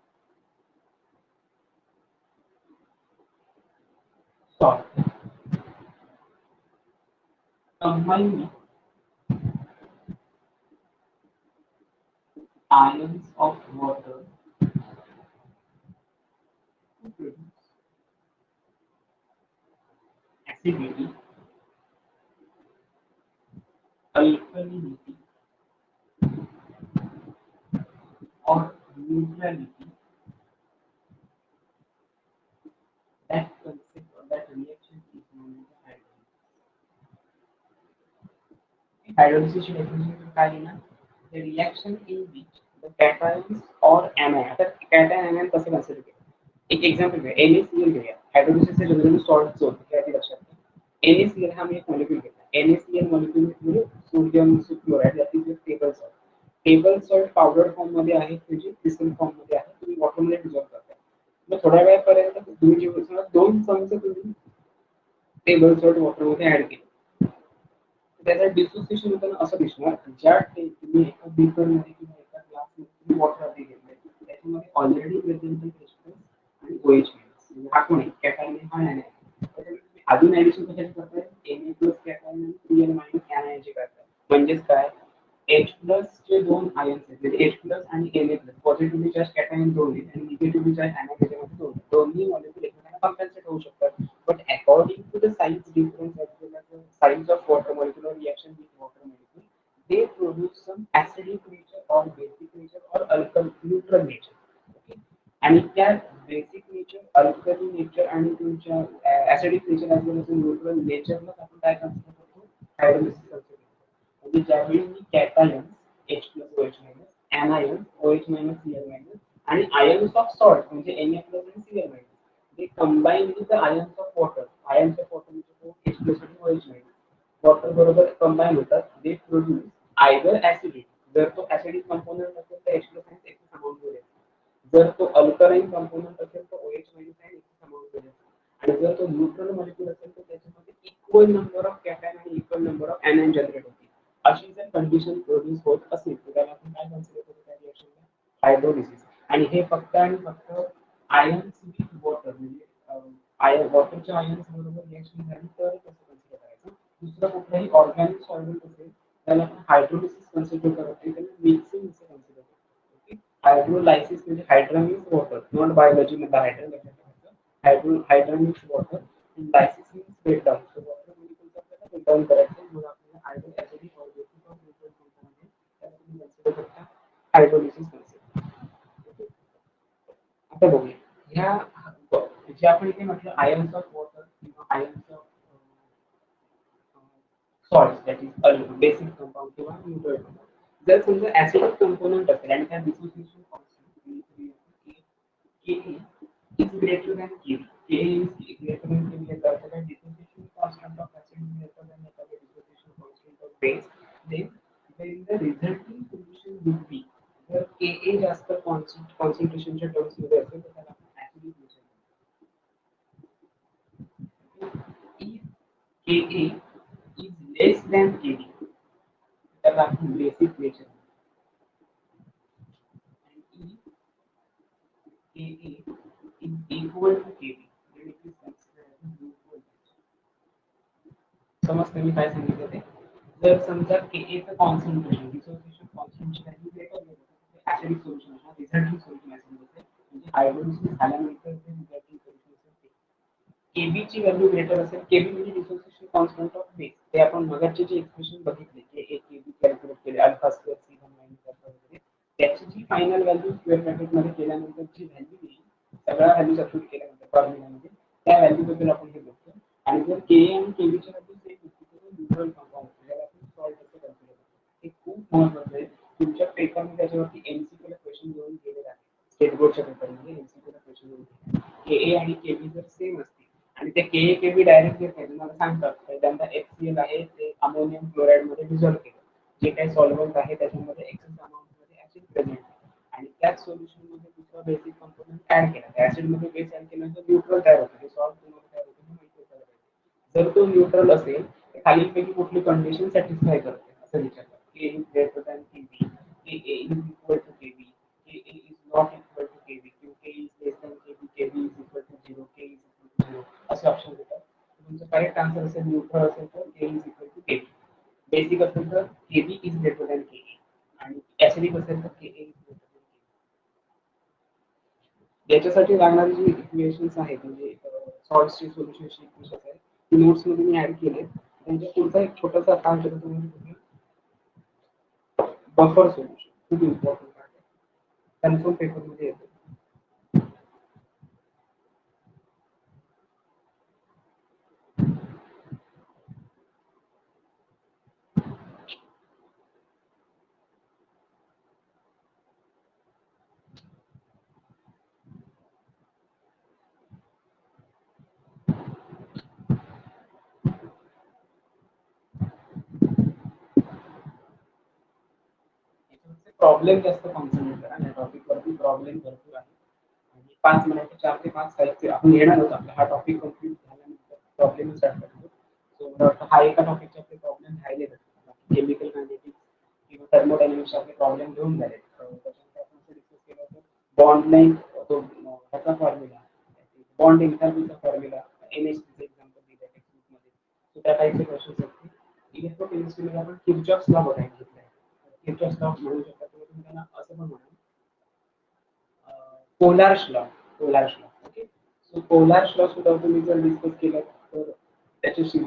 salt combine with ions of water to produce acidity, alkalinity or neutrality. That concept or that reaction is known as hydrolysis. Hydrolysis definition काय आहे ना? The reaction in which the cations or anion, आता cation anion कसं consider केलं? एक example घेऊया, NaCl घेऊया. हायड्रोलिसिसचे generally salt होतं, हे आधी लक्षात घ्या. NaCl हा मी एक मॉलिक्यूल घेतला. NaCl मॉलिक्यूल म्हणजे sodium chloride, that is table salt. Table salt powder form मध्ये आहे म्हणजे क्रिस्टल फॉर्म मध्ये आहे. तुम्ही वॉटरमध्ये डिझॉल्व करता. मग थोड्या वेळापर्यंत तुम्ही जे दोन चमचे तुम्ही टेबल सॉल्ट वॉटरमध्ये ऍड केले. त्याचा डिसोसिएशन होताना असं दिसणार, ज्या तुम्ही एका बीकरमध्ये किंवा एका ग्लासमध्ये तुम्ही वॉटर आधी घेतलंय त्याच्यामध्ये ऑलरेडी प्रेझेंट आहे आणि OH म्हणजे हा कोण आहे? कॅटायन हा anion आहे. त्याच्यामध्ये तुम्ही अजून ऍडिशन कशाची करताय? Na प्लस कॅटायन आणि Cl मायनस anion करताय. म्हणजेच काय? H प्लस चे दोन आयन्स आहेत म्हणजे H प्लस आणि Na plus positively charge cation जोडले आणि निगेटिव्हली चार्ज anion त्याच्यामध्ये जोडले. दोन्ही मॉलिक्यूल एकमेकांना कॉम्पेन्सेट होऊ शकतात. But according to the size difference as well as the size of water molecule or reaction with water molecule, they produce some acidic nature or basic nature or alkaline neutral nature. Okay, आणि त्या basic nature, alkali nature आणि तुमच्या acidic nature as well as neutral नेचरला आपण काय consider करतो? Hydrolysis consider करतो. म्हणजे ज्यावेळी मी cation H plus OH minus, anion OH minus Cl minus आणि आयन्स ऑफ सॉल्ट म्हणजे Na प्लस आणि Cl minus, they combine with the ions of water. Ions of water म्हणजे H plus आणि OH minus. Water बरोबर combine होतात. they produce either acidity. जर तो acidic component असेल तर H plus आणि X अमाउंट मिळेल. जर तो अल्कलाइन कंपोनेंट असेल तर OH minus आणि X अमाउंट मिळेल. आणि जर तो न्यूट्रल मॉलिक्यूल असेल तर त्याच्यामध्ये इक्वल नंबर ऑफ कॅटायन आणि equal number of anion generate होतील. अशी जर कंडिशन प्रोड्यूस होत असेल तर त्याला आपण काय कन्सिडर करू त्या रिएक्शनला? हायड्रोलिसिस. आणि हे फक्त आणि फक्त आयन्स विथ वॉटर म्हणजे आयन वॉटरच्या आयन्स बरोबर रिएक्शन झाली तर कसं कन्सिडर करायचं? दुसरं कुठलाही ऑर्गॅनिक सॉल्व्हेंट असेल त्याला आपण हायड्रोलिसिस कन्सिडर करत नाही, त्याला मिक्सिंग असं कन्सिडर करतो. ओके, हायड्रोलायसिस म्हणजे hydra means water, not biology मध्ये हायड्रा लक्षात ठेवायचं. हायड्रा मीन्स वॉटर आणि lysis means breakdown. So water molecules आपल्याला ब्रेकडाऊन करायचं मग आपल्याला either acidic or basic or neutral form मध्ये त्याला तुम्ही कन्सिडर करता हायड्रोलिसिस कन्सिडर. जे आपण इथे म्हटलं आयन्स ऑफ वॉटर किंवा ions of salt that is basic compound किंवा न्यूट्रल कंपाऊंड जर समजा ऍसिडिक कंपोनंट असेल आणि त्या dissociation constant Ke is greater than Kb. Ka is greater than Kb याचा अर्थ काय dissociation constant of acid is greater than the dissociation constant of base. Then the resulting solution would be जर Ka जास्त कॉन्सन्ट्रेशनच्या terms मध्ये असेल तर त्याला आपण acidic solution if Ka is less than Kb त्याला आपण basic nature and if Ka is equal to Kb then it is considered as neutral. समजते मी काय सांगितलं ते जर समजा Ka चं कॉन्सन्ट्रेशन डिसोसिएशन कॉन्स्टंटची व्हॅल्यू ग्रेटर झाली तर ऍसिडिक सोल्युशन हा रिझल्टिंग सोल्युशन असेल म्हणजे हायड्रोलिसिस झाल्यानंतर जे रिझल्टिंग सोल्युशन असेल ते Kb ची व्हॅल्यू ग्रेटर असेल Kb म्हणजे डिसोसिएशन कॉन्स्टंट ऑफ बेस ते आपण मगाचे जे एक्सप्रेशन बघितले की Kb कॅल्क्युलेट केले alpha square C1 minus alpha वगैरे त्याची जी फायनल व्हॅल्यू स्क्वेअर ब्रॅकेट मध्ये केल्यानंतर जी व्हॅल्यू येईल सगळ्या व्हॅल्यू सबस्टिट्यूट केल्यानंतर फॉर्म्युलामध्ये त्या व्हॅल्यू बद्दल आपण हे बघतो आणि जर Ka आणि Kb ची व्हॅल्यू सेम असतील तर न्यूट्रल कंपाऊंड ज्याला आपण सॉल्ट असं कन्सिडर करतो हे खूप महत्त्वाचं आहे तुमच्या पेपरमध्ये त्याच्यावरती एमसीक्यूला क्वेश्चन घेऊन गेलेला आहे स्टेट बोर्डच्या पेपरमध्ये एमसीक्यूला क्वेश्चन घेऊन Ka आणि Kb जर सेम असतील आणि ते Ka Kb डायरेक्ट घेत नाही तुम्हाला सांगतात पहिल्यांदा HCl आहे ते अमोनियम क्लोराईड मध्ये डिझॉल्व्ह केलं जे काही सॉल्व्हंट आहे त्याच्यामध्ये एक्सेस अमाउंट मध्ये ऍसिड प्रेझेंट आणि त्याच सोल्युशन मध्ये दुसरा बेसिक कंपोनंट ऍड केला ऍसिड मध्ये बेस ऍड केल्यानंतर न्यूट्रल तयार होतो हे सॉल्ट तुम्हाला तयार होतो हे माहिती असायला पाहिजे जर तो न्यूट्रल असेल तर खालीलपैकी कुठली कंडिशन सॅटिस्फाय करते असं विचारतात Ka is greater than Kb Ka is equal to Kb Ka is not equal to Kb Ka is less than Kb Kb is equal to 0 K is equal to 0 असे option देतात तुमचं correct answer असेल neutral असेल तर K is equal to Kb basic असेल तर Kb is greater than Ka आणि acidic असेल तर Ka is greater than Kb याच्यासाठी लागणारी जी इक्वेशन्स आहेत म्हणजे सॉल्ट्सची सोल्युशनची इक्वेशन्स आहेत नोट्स मध्ये मी ऍड केले त्यांच्या पुढचा एक छोटासा पार्ट आहे तुम्ही बफर सोल्युशन खूप इम्पॉर्टंट पार्ट आहे कन्फर्म पेपर मध्ये येतो प्रॉब्लेम जास्त कॉन्सन्ट्रेट करा या टॉपिक वरती प्रॉब्लेम भरपूर आहे आणि 5 मिनिट 4 ते 5 साहित्य आपण घेणार आहोत आपला हा टॉपिक कंप्लीट झाल्यानंतर प्रॉब्लेम स्टार्ट करतो सो मला वाटतं हा एका टॉपिकचे आपले प्रॉब्लेम राहिले केमिकल कायनेटिक्स किंवा थर्मोडायनामिक्स आपले प्रॉब्लेम घेऊन झाले त्याच्यानंतर आपण असं डिस्कस केलं होतं बॉन्ड लाईन तो ह्याचा फॉर्म्युला बॉन्ड इंटरव्ह्यूचा फॉर्म्युला NH3 एक्झाम्पल दिलं टेक्स्टबुकमध्ये सो त्या टाईपचे क्वेश्चन्स असतील इलेक्ट्रोकेमिस्ट्रीमध्ये आपण किर्चॉफ्स लॉ बघायला घेतलाय किर्चॉफ्स लॉ म्हणू शकता तुम्ही त्यांना असं पण म्हणा पोलार्स लॉ ओके सो पोलार्स लॉ सुद्धा तुम्ही जर डिस्कस केलं तर त्याच्याशी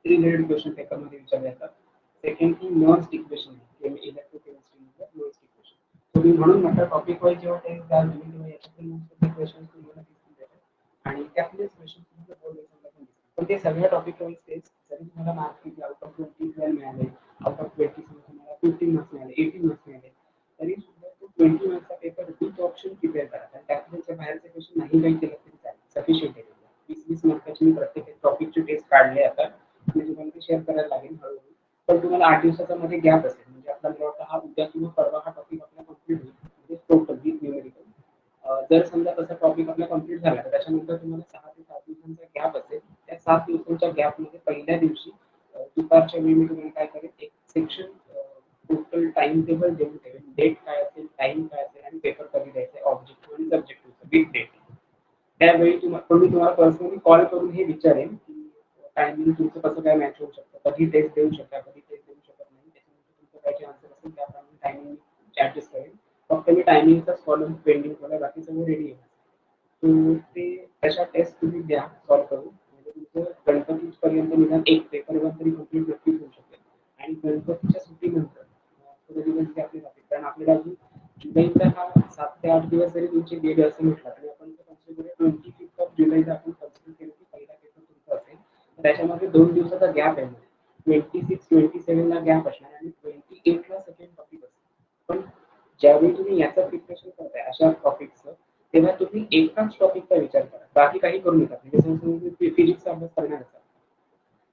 रिलेटेड क्वेश्चन पेपरमध्ये विचारले जातात सेकंड की नॉर्म्स इक्वेशन इलेक्ट्रोकेमिस्ट्रीमध्ये नॉर्म्स इक्वेशन तुम्ही म्हणून म्हटलं टॉपिक वाईज जेव्हा टेस्ट द्याल तुम्ही तेव्हा याच्यातले मोस्ट ऑफ क्वेश्चन तुम्हाला दिसतील त्याच्यात आणि त्यातलेच क्वेश्चन तुम्हाला बोर्ड एक्झामला पण दिसतील पण ते सगळ्या टॉपिक वाईज टेस्ट जरी तुम्हाला मार्क किती आउट ऑफ 20 12 मिळाले आउट ऑफ 20 तुम्हाला 15 मार्क्स मिळाले 18 मार्क्स मिळाले तरी सुद्धा तो 20 मार्क्सचा पेपर विथ ऑप्शन प्रिपेअर करा आणि त्याच्या बाहेरचे क्वेश्चन नाही काही केलं तरी चालेल सफिशियंट आहे 20 मार्काची मी प्रत्येक टॉपिकची टेस्ट काढले आता मी तुम्हाला ते शेअर करायला लागेल हळूहळू पण तुम्हाला 8 दिवसाचा मध्ये गॅप असेल म्हणजे आपला मला वाटतं हा उद्या किंवा परवा हा टॉपिक आपला कंप्लीट होईल म्हणजे टोटल विथ न्यूमेरिकल जर समजा तसा टॉपिक आपला कंप्लीट झाला तर त्याच्यानंतर तुम्हाला 6 ते 7 दिवसांचा गॅप असेल त्या 7 दिवसांच्या गॅपमध्ये पहिल्या दिवशी दुपारच्या वेळी मी तुम्हाला काय करेल एक सेक्शन टोटल टाइम टेबल देऊन ठेवेल डेट काय असेल टाइम काय असेल आणि पेपर कधी द्यायचा आहे ऑब्जेक्टिव्ह आणि सब्जेक्टिव्ह विथ डेट त्यावेळी तुम्हाला पर्सनली कॉल करून हे विचारेन की टायमिंग तुमचं कसं काय मॅच होऊ शकतं कधी टेस्ट देऊ शकता कधी टेस्ट देऊ शकत नाही त्याच्यानंतर तुमचं काय आन्सर असेल त्याप्रमाणे टायमिंग ऍडजस्ट करेन फक्त मी टायमिंगचाच कॉलम पेंडिंग ठेवला बाकी सगळं रेडी आहे तो ते तशा टेस्ट तुम्ही द्या सॉल्व्ह करून म्हणजे तुमचं गणपतीपर्यंत निदान एक पेपर वन तरी कंप्लीट नक्कीच होऊ शकेल आणि गणपतीच्या सुट्टीनंतर दिवस जे आपले जातील कारण आपल्याला अजून जुलैचा हा 7 ते 8 दिवस जरी तुमचे गेले असं म्हटलं तरी आपण कन्सिडर 25 ऑफ जुलैला आपण कन्सिडर केलं की पहिला पेपर तुमचा असेल तर त्याच्यामध्ये 2 दिवसाचा गॅप आहे. 26-27ला गॅप असणार आणि 28ला सेकंड टॉपिक असणार. पण ज्यावेळी तुम्ही याचं प्रिपरेशन करताय अशा टॉपिकचं तेव्हा तुम्ही एकाच टॉपिकचा विचार करा, बाकी काही करू नका. म्हणजे समजा फिजिक्सचा अभ्यास करणार असाल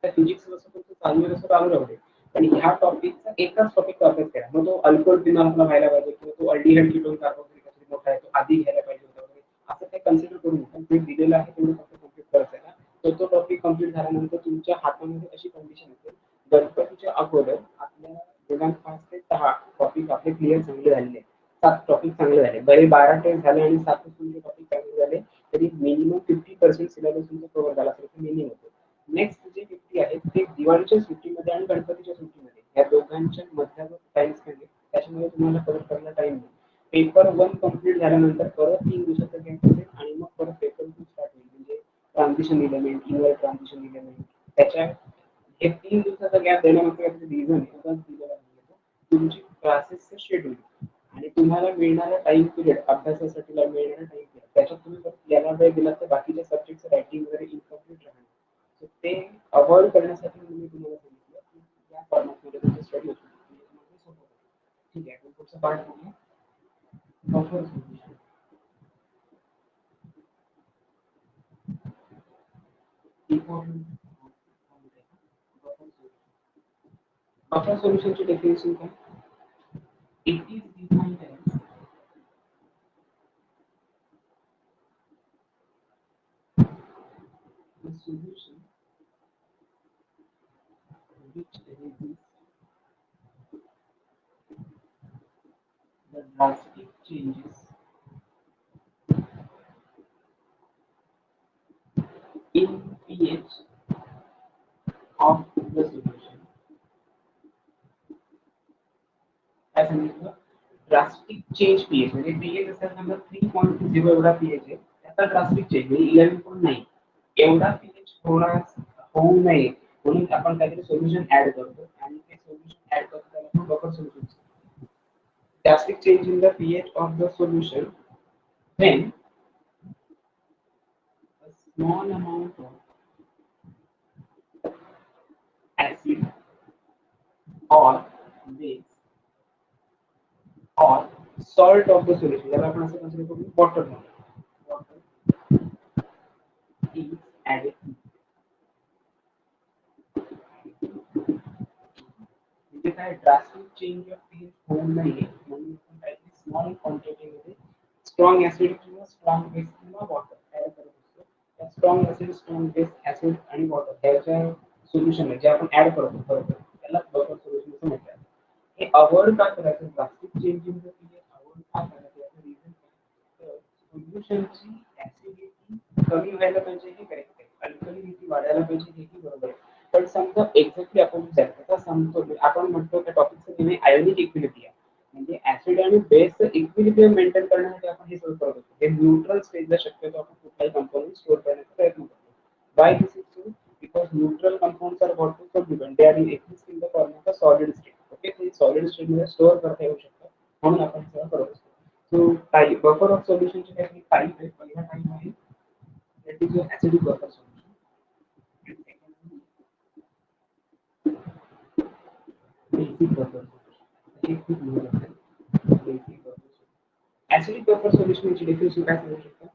तर फिजिक्स जसं तुमचं चालू आहे तसं चालू राहू दे. पण ह्या टॉपिकचा एकाच टॉपिकचा अभ्यास करा. मग तो अल्कोहोल फिनॉलला व्हायला पाहिजे किंवा तो अल्डिहाइड कीटोन कार्बोक्सिलिक ऍसिड मोठा आहे तो आधी घ्यायला पाहिजे होता वगैरे असं काही कन्सिडर करू नका. जे दिलेलं आहे तेवढं फक्त कंप्लीट करायचं आहे ना. तर तो टॉपिक कंप्लीट झाल्यानंतर तुमच्या हातामध्ये अशी कंडिशन असेल गणपतीच्या अगोदर आपल्या निदान 5 ते 6 टॉपिक आपले क्लिअर चांगले झालेले आहेत. 7 टॉपिक चांगले झाले. बरे 12 टेस्ट झाले आणि 7 तुमचे टॉपिक चांगले झाले तरी मिनिमम 50% सिलेबस तुमचा कव्हर झाला असेल तर मिनिमम होतो. नेक्स्ट जे 50 आहेत ते दिवाळीच्या सुट्टीमध्ये आणि गणपतीच्या सुट्टीमध्ये या दोघांच्या मधला जो टाइम स्पेंड आहे त्याच्यामध्ये तुम्हाला कव्हर करायला टाइम नाही. पेपर 1 कंप्लीट झाल्यानंतर परत 3 दिवसाचा गॅप असेल आणि मग परत पेपर 2 स्टार्ट होईल. म्हणजे transition element, inner transition element त्याच्या हे 3 दिवसाचा गॅप देण्यामागचं काहीतरी रिझन आहे. उगाच दिलेला नाहीये तो. तुमची क्लासेसचं शेड्यूल आणि तुम्हाला मिळणारा टाइम पिरियड अभ्यासासाठी मिळणारा टाइम पिरियड त्याच्यात तुम्ही फक्त याला वेळ दिला तर बाकीच्या सब्जेक्टचं रायटिंग वगैरे इनकम्प्लीट राहणार. तर ते अव्हॉइड करण्यासाठी मी तुम्हाला सांगितलं की या फॉर्मॅटमध्ये तुमचं स्टडी होतो. म्हणजे तुम्हाला सोपं होतं. ठीक आहे. आपण पुढचा पार्ट बघूया. Buffer solution. बफर सोल्युशनची डेफिनेशन काय? It is defined as the solution which resists the drastic changes in pH of the solution. काय सांगितलं? ड्रास्टिक चेंज पीएच म्हणजे पीएच असेल समजा 3.0 एवढा पीएच आहे त्याचा ड्रास्टिक चेंज म्हणजे 11.9 एवढा पीएच होऊ नये म्हणून आपण काहीतरी सोल्युशन ऍड करतो आणि ते सोल्युशन ऍड करतो त्याला आपण buffer solution. Drastic change in the pH of the solution when a small amount of acid or base or salt of the solution ज्याला आपण असं कन्सिडर करू वॉटर is added. म्हणजे काय ड्रास्टिक चेंज ऑफ पीएच होऊ नये म्हणून आपण काहीतरी स्मॉल क्वांटिटीमध्ये स्ट्रॉंग ऍसिड किंवा स्ट्रॉंग बेस किंवा वॉटर ऍड करत असतो. त्या strong acid strong base acid आणि वॉटर ह्याच्या सोल्युशन जे आपण ऍड करतो बरोबर त्याला बफर सोल्युशन असं म्हणतात. हे अवॉइड का करायचं drastic change in the pH avoid का करायचं याचं रिझन काय तर सोल्युशनची ऍसिडिटी कमी व्हायला पाहिजे हे करेक्ट आहे. अल्कलिनिटी वाढायला पाहिजे हेही बरोबर आहे. पण समजा एक्झॅक्टली अपोजिट आहे त्याचा समतोल आपण म्हणतो त्या टॉपिकचं नेहमी आयोनिक इक्विलिब्रियम म्हणजे ऍसिड आणि बेसचं इक्विलिब्रियम मेंटेन करण्यासाठी आपण हे सगळं करत असतो. हे न्यूट्रल स्टेजला शक्यतो आपण कुठलाही कंपाऊंड स्टोअर करण्याचा प्रयत्न करतो. Why this is so because neutral compounds are what to soluble they are in exist in the form of a solid state. Okay ते सॉलिड स्टेटमध्ये स्टोअर करता येऊ शकतात म्हणून आपण सगळं करत असतो. सो टाईप बफर ऑफ सोल्युशनचे काही टाईप आहेत. पहिला टाईप आहे that is acidic buffer solution. Basic buffer solution हे खूप महत्त्वाचं आहे. Basic buffer solution acidic buffer solution ची definition काय सांगू शकता?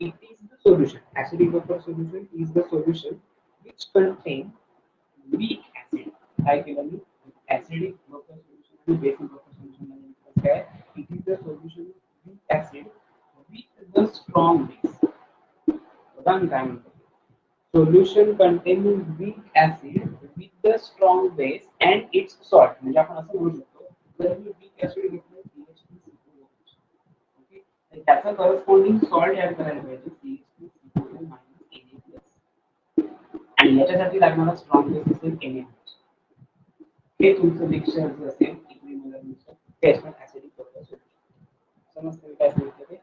It is the solution. Acidic buffer solution is the solution which contain weak acid. काय केलं मी? Acidic buffer solution आणि basic buffer solution मध्ये काय? It is the solution of weak acid with the strong base. बघा मी काय म्हणतो. Solution containing weak acid with the strong base and its salt. म्हणजे आपण असं म्हणू शकतो जर मी weak acid घेतलं ओके तर त्याचा करस्पॉन्डिंग सॉल्ट ऍड करायला पाहिजे CH2 आणि याच्यासाठी लागणारा स्ट्रॉंग बेस असेल Na. हे तुमचं लेक्चर जे असेल इक्विलिब्रियमचं ते असणार ऍसिडिक बफर सोल्युशन. समजतं काय सांगितलं ते?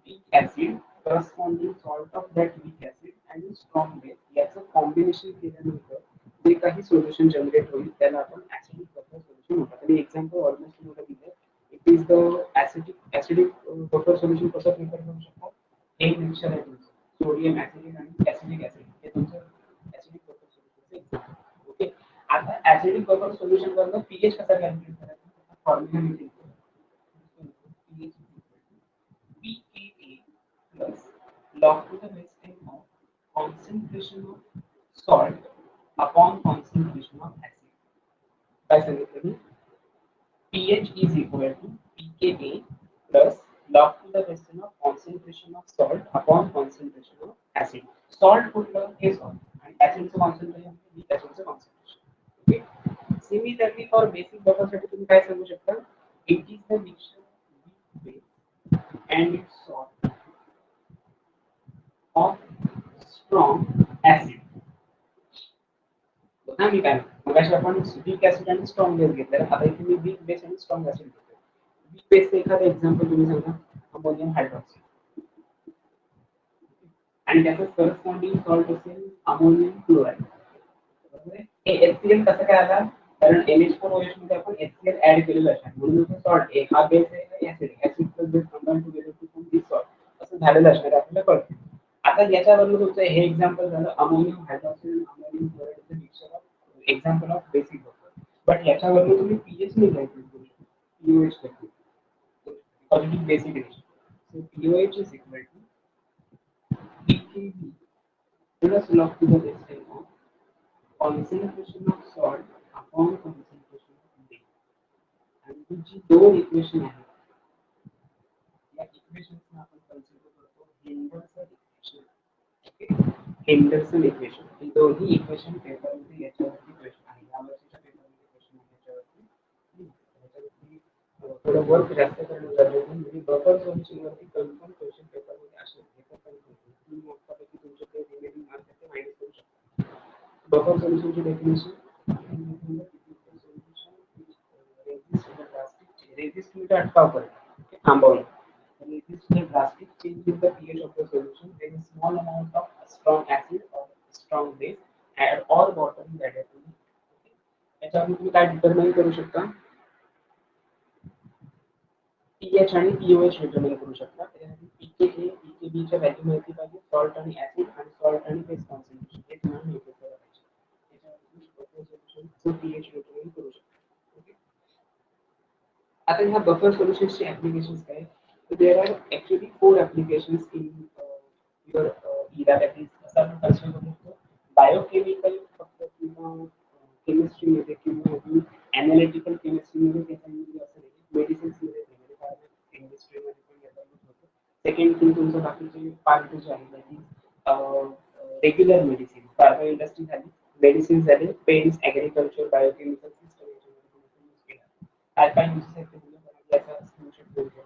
weak acid corresponding salt of that weak acid and strong base याचं कॉम्बिनेशन केल्यानंतर जे काही सोल्युशन जनरेट होईल त्याला आपण ऍसिडिक बफर सोल्युशन म्हणतात. आणि एक्झाम्पल ऑलमोस्ट तुम्हाला दिलं it is the acidic buffer solution कसं प्रिपेअर करू शकतो. एक लेक्चर आहे तुमचं सोडियम ऍसिडिक आणि ऍसिडिक ऍसिड हे तुमचं ऍसिडिक बफर सोल्युशनचं एक्झाम्पल. ओके. आता ऍसिडिक बफर सोल्युशन वरनं पीएच कसा कॅल्क्युलेट करायचा फॉर्म्युला मी लिहितो. pH pKa plus log to the base 10 of concentration of salt upon concentration of acid. काय सांगितलं मी? pH is equal to pKa plus log to the base 10 of concentration of salt upon concentration of acid. Salt कुठलं हे salt आणि acidचं concentration weak acidचं concentration. Okay. Similarly for basic buffer साठी तुम्ही काय सांगू शकता? It is the mixture of weak base and its salt of strong acid. बघा मी काय मगाशी आपण वीक ऍसिड आणि स्ट्रॉंग बेस घेतलेला आता इथे मी वीक बेस आणि स्ट्रॉंग ऍसिड घेतोय. वीक बेसचं एखादं एक्झाम्पल तुम्ही सांगा. अमोनियम हायड्रॉक्साईड आणि त्याचं करस्पॉन्डिंग सॉल्ट असेल अमोनियम क्लोराईड. बरोबर आहे. हे HCl कसं काय आला? कारण NH4OH मध्ये आपण HCl ऍड केलेलं आहे म्हणून तो सॉल्ट एक हा बेस आहे acid acid plus base combine together to form this salt असं झालेलं असणार आपल्याला कळतं. आता याच्यावरून तुमचं हे एक्झाम्पल झालं अमोनियम हायड्रॉक्साईड आणि अमोनियम क्लोराईडचं mixture of example of basic buffer. But याच्यावरून तुम्ही पीएच नाही कॅल्क्युलेट करू शकता. POH calculate positive basic ration. So pOH is equal to pKb plus log to the base 10 of concentration of salt upon concentration of base. आणि ही जी दोन equation आहेत या equations आपण कन्सिडर करतो Henderson equation. Okay. Henderson equation ही दोन्ही equation पेपरमध्ये याच्यावरती क्वेश्चन आहे या वर्षीच्या पेपरमध्ये क्वेश्चन आहे याच्यावरती थोडं वर्क जास्त करणं गरजेचं म्हणजे बफर सोल्युशन वरती कन्फर्म क्वेश्चन पेपरमध्ये असेल हे तर कन्फर्म तुम्ही मार्क्सपैकी तुमचे ते रिमेनिंग मार्क्स ते मायनस करू शकता. Buffer solution definition resist to the अटकाव करेल थांबवणे. Resist the drastic change in the pH of the solution when a small amount of strong acid or strong base add or water is added to it. याच्यावर तुम्ही काय determine करू शकता? pH आणि pOH determine करू शकता. त्यासाठी pKa pKb च्या व्हॅल्यू माहिती पाहिजे सॉल्ट आणि ऍसिड आणि सॉल्ट आणि बेस कॉन्सन्ट्रेशन हे तुम्हाला माहिती पाहिजे. So pH डिटरमाइन करू शकता. ओके. आता ह्या बफर सोल्युशन्सचे ऍप्लिकेशन्स काय? So there are actually four applications in your EDA that is असं आपण कन्सिडर करू शकतो. बायोकेमिकल फक्त किंवा केमिस्ट्री मध्ये किंवा अजून एनालिटिकल केमिस्ट्री मध्ये त्याच्यामध्ये असं नाही मेडिसिन्स मध्ये इंडस्ट्री मध्ये पण याचा यूज होतो. सेकंड थिंग तुमचं बाकीचे पार्ट जे आहे that is regular medicine pharma industry झाली मेडिसिन झाले पेन्स ऍग्रिकल्चर बायोकेमिकल सिस्टम याच्यामध्ये यूज केला. काय काय युसेस आहेत ते तुम्ही याचा स्क्रीनशॉट घेऊन घ्या.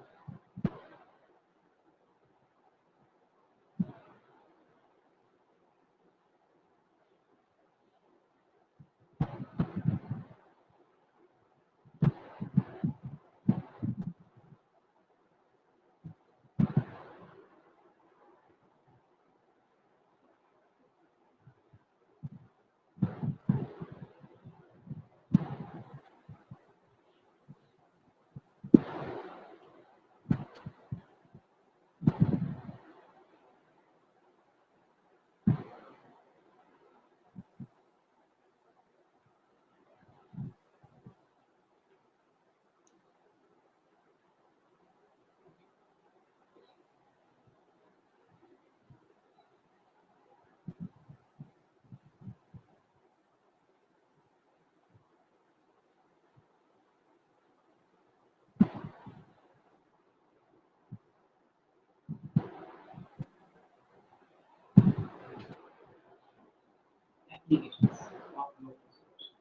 Applications of local solution.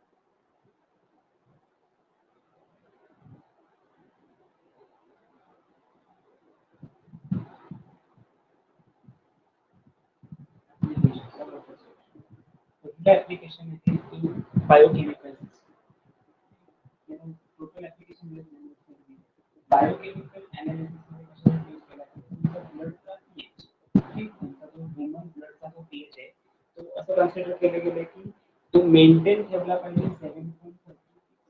Applications of local solution. पहिलं application आहे in biochemical system. Total application biochemical analysis मध्ये कशाला यूज केला तुमचा ब्लडचा pH ठीक तुमचा जो ह्यूमन ब्लडचा जो pH आहे तो असं कन्सिडर केलं गेलं की तो मेंटेन ठेवला पाहिजे 7.36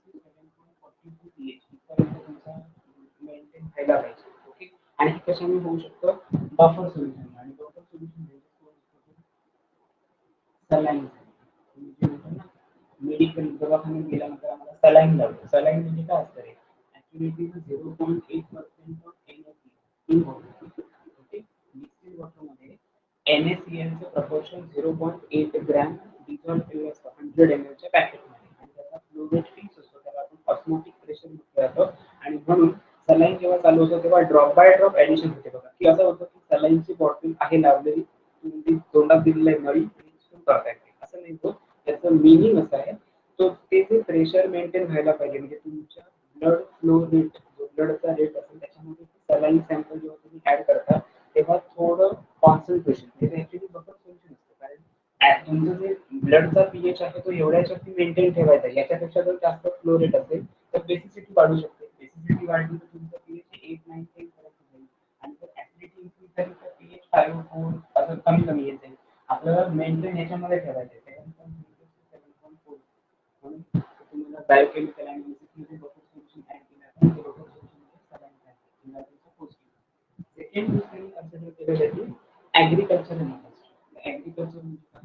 to 7.42 pH इथपर्यंत तुमचा मेंटेन व्हायला पाहिजे. ओके. आणि हे कशाने होऊ शकतं बफर सोल्युशन आणि बफर सोल्युशन सलाईन म्हणजे म्हणतो ना मेडिकल दवाखान्यात गेल्यानंतर आम्हाला सलाईन लावतो. सलाईन म्हणजे काय असतं रे? Actually 0.8% of NaCl in water. Okay, liquid वॉटरमध्ये NaCl चं प्रपोर्शन 0.8 ग्रॅम डिझॉल्व्ह असतं 100 ml च्या पॅकेटमध्ये आणि त्याचा फ्लो रेट फिक्स असतो. त्याला आपण ऑस्मोटिक प्रेशर म्हटलं जातं आणि म्हणून सलाईन जेव्हा चालू होतं तेव्हा ड्रॉप बाय ड्रॉप ऍडिशन होते बघा, की असं होतं की सलाईनची बॉटल आहे लावलेली, तुम्ही तोंडात दिलेलं आहे नळी करता येते असं नाही होत. त्याचं मिनिंग असं आहे तो ते जे प्रेशर मेंटेन व्हायला पाहिजे म्हणजे तुमच्या ब्लड फ्लो रेट जो ब्लडचा रेट असेल त्याच्यामध्ये सलाईन सॅम्पल जेव्हा तुम्ही ऍड करता तेव्हा थोडं कॉन्सन्ट्रेशन म्हणजे ऍक्च्युली बफर सोल्युशन असतं कारण तुमचं जे ब्लडचा पीएच आहे तो एवढ्याच्यावरती मेंटेन ठेवायचा आहे. याच्यापेक्षा जर जास्त फ्लो रेट असेल तर बेसिसिटी वाढू शकते. बेसिसिटी वाढली तर तुमचं पीएच 8, 9, 10 पर्यंत जाईल आणि जर ऍसिडिटी इन्क्रीज झाली तर पीएच 5, 4 असं कमी कमी येत जाईल. आपल्याला मेंटेन ह्याच्यामध्ये ठेवायचं आहे. 7.4 म्हणून तुम्हाला बायोकेमिकल अनालिसिसमध्ये बफर सोल्युशन ऍड केलं आपण ते बफर सोल्युशनमध्ये सलाईन ऍड केलं. सेकंड दुसरी कन्सिडर केलं जाते ऍग्रिकल्चर इंडस्ट्री. ऍग्रिकल्चर म्हणजे काय?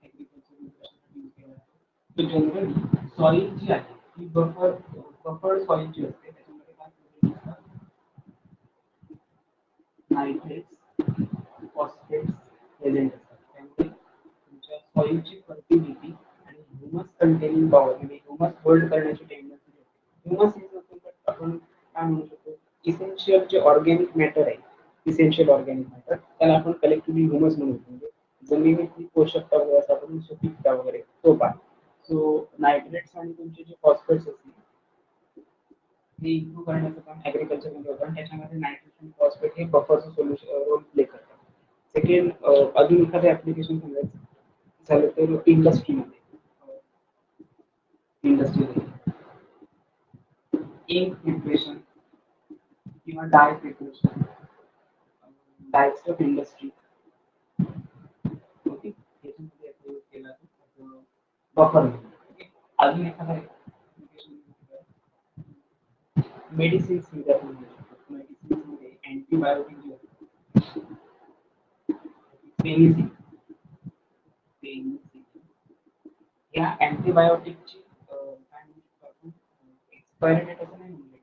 ऍग्रिकल्चर इंडस्ट्रीसाठी यूज केला जातो. तो जनरली सॉइल जी आहे ती बफर सॉइलची असते. त्याच्यामध्ये काय असतात? नायट्रेट्स, फॉस्फेट्स एजंट असतात. त्यामुळे तुमच्या सॉइलची फर्टिलिटी आणि ह्युमस कंटेनिंग पॉवर म्हणजे ह्युमस होल्ड करण्याची टेंडन्सी असते. ह्युमस इज नथिंग आपण काय म्हणू शकतो इसेन्शियल जे ऑर्गॅनिक मॅटर आहे, इसेन्शियल ऑर्गॅनिक मॅटर त्याला आपण कलेक्टिव्हली ह्युमस म्हणून म्हणजे जमिनीतली पोषकता वगैरे असं आपण सुपीकता वगैरे तो पार्ट. सो नायट्रेट्स आणि तुमचे जे फॉस्फेट्स असतील ते इम्प्रूव्ह करण्याचं काम ॲग्रिकल्चरमध्ये होतं आणि त्याच्यामध्ये नायट्रोजन फॉस्फेट हे बफरचं सोल्युशन रोल प्ले करतात. सेकंड अजून एखादं ॲप्लिकेशन सांगायचं झालं तर इंडस्ट्रीमध्ये इंक प्रिपरेशन किंवा dye preparation, types of industry okay याच्यामध्ये ॲप्लाय केला जातो बफर. अजून एखादा मेडिसिन्स मध्ये आपण मेडिसिन्स मध्ये अँटीबायोटिक जे असतात पेनिसिलिन या अँटीबायोटिकची काय म्हणू शकतो आपण एक्सपायरी डेट असं नाही म्हणलं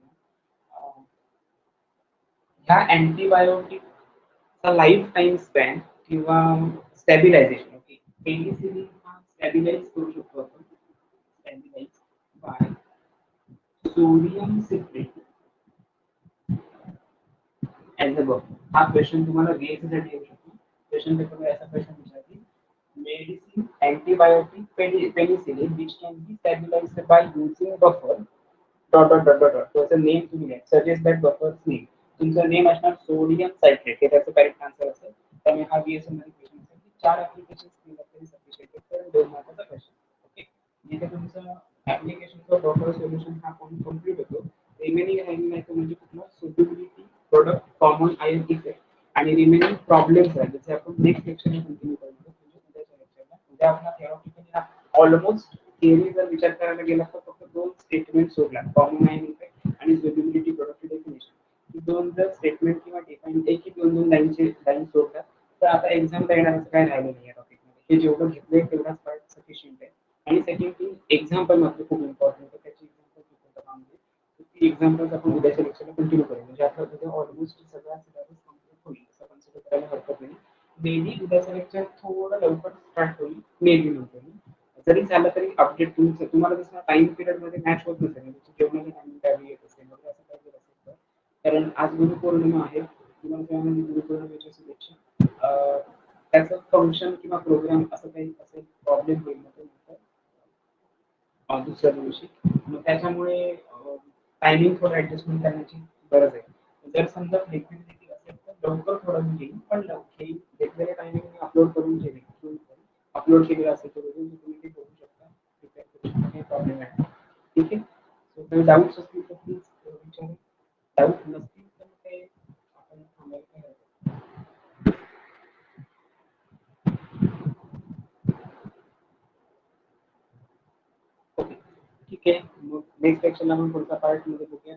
ह्या अँटीबायोटिकचा लाईफ टाइम स्पॅन किंवा स्टॅबिलायझेशन ओके पेनिसिलिन हा स्टॅबिलाइज करू शकतो आपण stabilize by sodium citrate as a buffer. हा क्वेश्चन तुम्हाला बीएससी साठी येऊ शकतो. क्वेश्चन पेपरमध्ये असा क्वेश्चन विचारतील medicine antibiotic penicillin which can be stabilized by using buffer dot त्याचं नेम तुम्ही घ्या सजेस्ट दॅट बफर्स नेम तुमचं नेम असणार सोडियम सायट्रेट हे त्याचं करेक्ट आन्सर असेल. त्यामुळे हा बीएससी मध्ये क्वेश्चन असेल की 4 ऍप्लिकेशन केलं तरी सफिशियंट तर 2 मार्काचा क्वेश्चन. ओके जिथे तुमचं ऍप्लिकेशनचं बफर सोल्युशन हा कंप्लीट होतो. रिमेनिंग राहिलेला आहे तो म्हणजे कुठला suitability product common ion effect आणि रिमेनिंग प्रॉब्लेम्स आहेत जसे आपण नेक्स्ट लेक्चरला कंटिन्यू करणार म्हणजे उद्याच्या लेक्चरला उद्या आपण थेरॉटिकली हा ऑलमोस्ट थिअरी जर विचार करायला गेला तर फक्त 2 स्टेटमेंट सोडला कॉमन आयन इफेक्ट आणि सुटेबिलिटी प्रोडक्ट डेफिनेशन ही 2 जर स्टेटमेंट किंवा डिफाइन एक की 2 लाईनचे लाईन सोडतात तर आता एक्झामला येणार असं काय राहिलं नाही या टॉपिकमध्ये. हे जेवढं घेतलंय तेवढाच पार्ट सफिशियंट आहे. आणि सेकंड थिंग एक्झाम्पल मात्र खूप इम्पॉर्टंट आहे त्याची एक्झाम्पल खूप कामामध्ये ती एक्झाम्पल्स आपण उद्याच्या लेक्चरला कंटिन्यू करू म्हणजे आपला उद्या ऑलमोस्ट सगळा सिलेबस कंप्लीट होईल असं कन्सिडर करायला हरकत नाही. मेबी उद्याचं लेक्चर थोडं लवकर स्टार्ट होईल मेबी म्हणतो मी. जरी झालं तरी अपडेट तुम्हाला जसं टाइम पिरियड मध्ये मॅच होत नसेल जेवणाच्या टाइमिंग त्यावेळी येत असेल वगैरे असं काही जर असेल तर कारण आज गुरुपौर्णिमा आहे तुम्हाला त्यामध्ये गुरुपौर्णिमेच्या शुभेच्छा. त्याचं फंक्शन किंवा प्रोग्राम असं काही असेल प्रॉब्लेम होईल दुसऱ्या दिवशी मग त्याच्यामुळे टायमिंग थोडं ऍडजस्टमेंट करण्याची गरज आहे. जर समजा फ्लेक्सिबिलिटी असेल तर लवकर थोडं मी घेईन पण वेगवेगळ्या टायमिंग मी अपलोड करून ठेवेन अपलोड केलेलं असेल तर तुम्ही ते बघू शकता प्रिपेअर करू शकता काही प्रॉब्लेम आहे ठीक आहे. सो काही डाऊट्स असतील तर प्लीज विचारा. डाऊट नसतील तर काही आपण थांबायला काय ओके ठीक आहे मग नेक्स्ट लेक्चरला आपण पुढचा पार्ट मध्ये बघूया.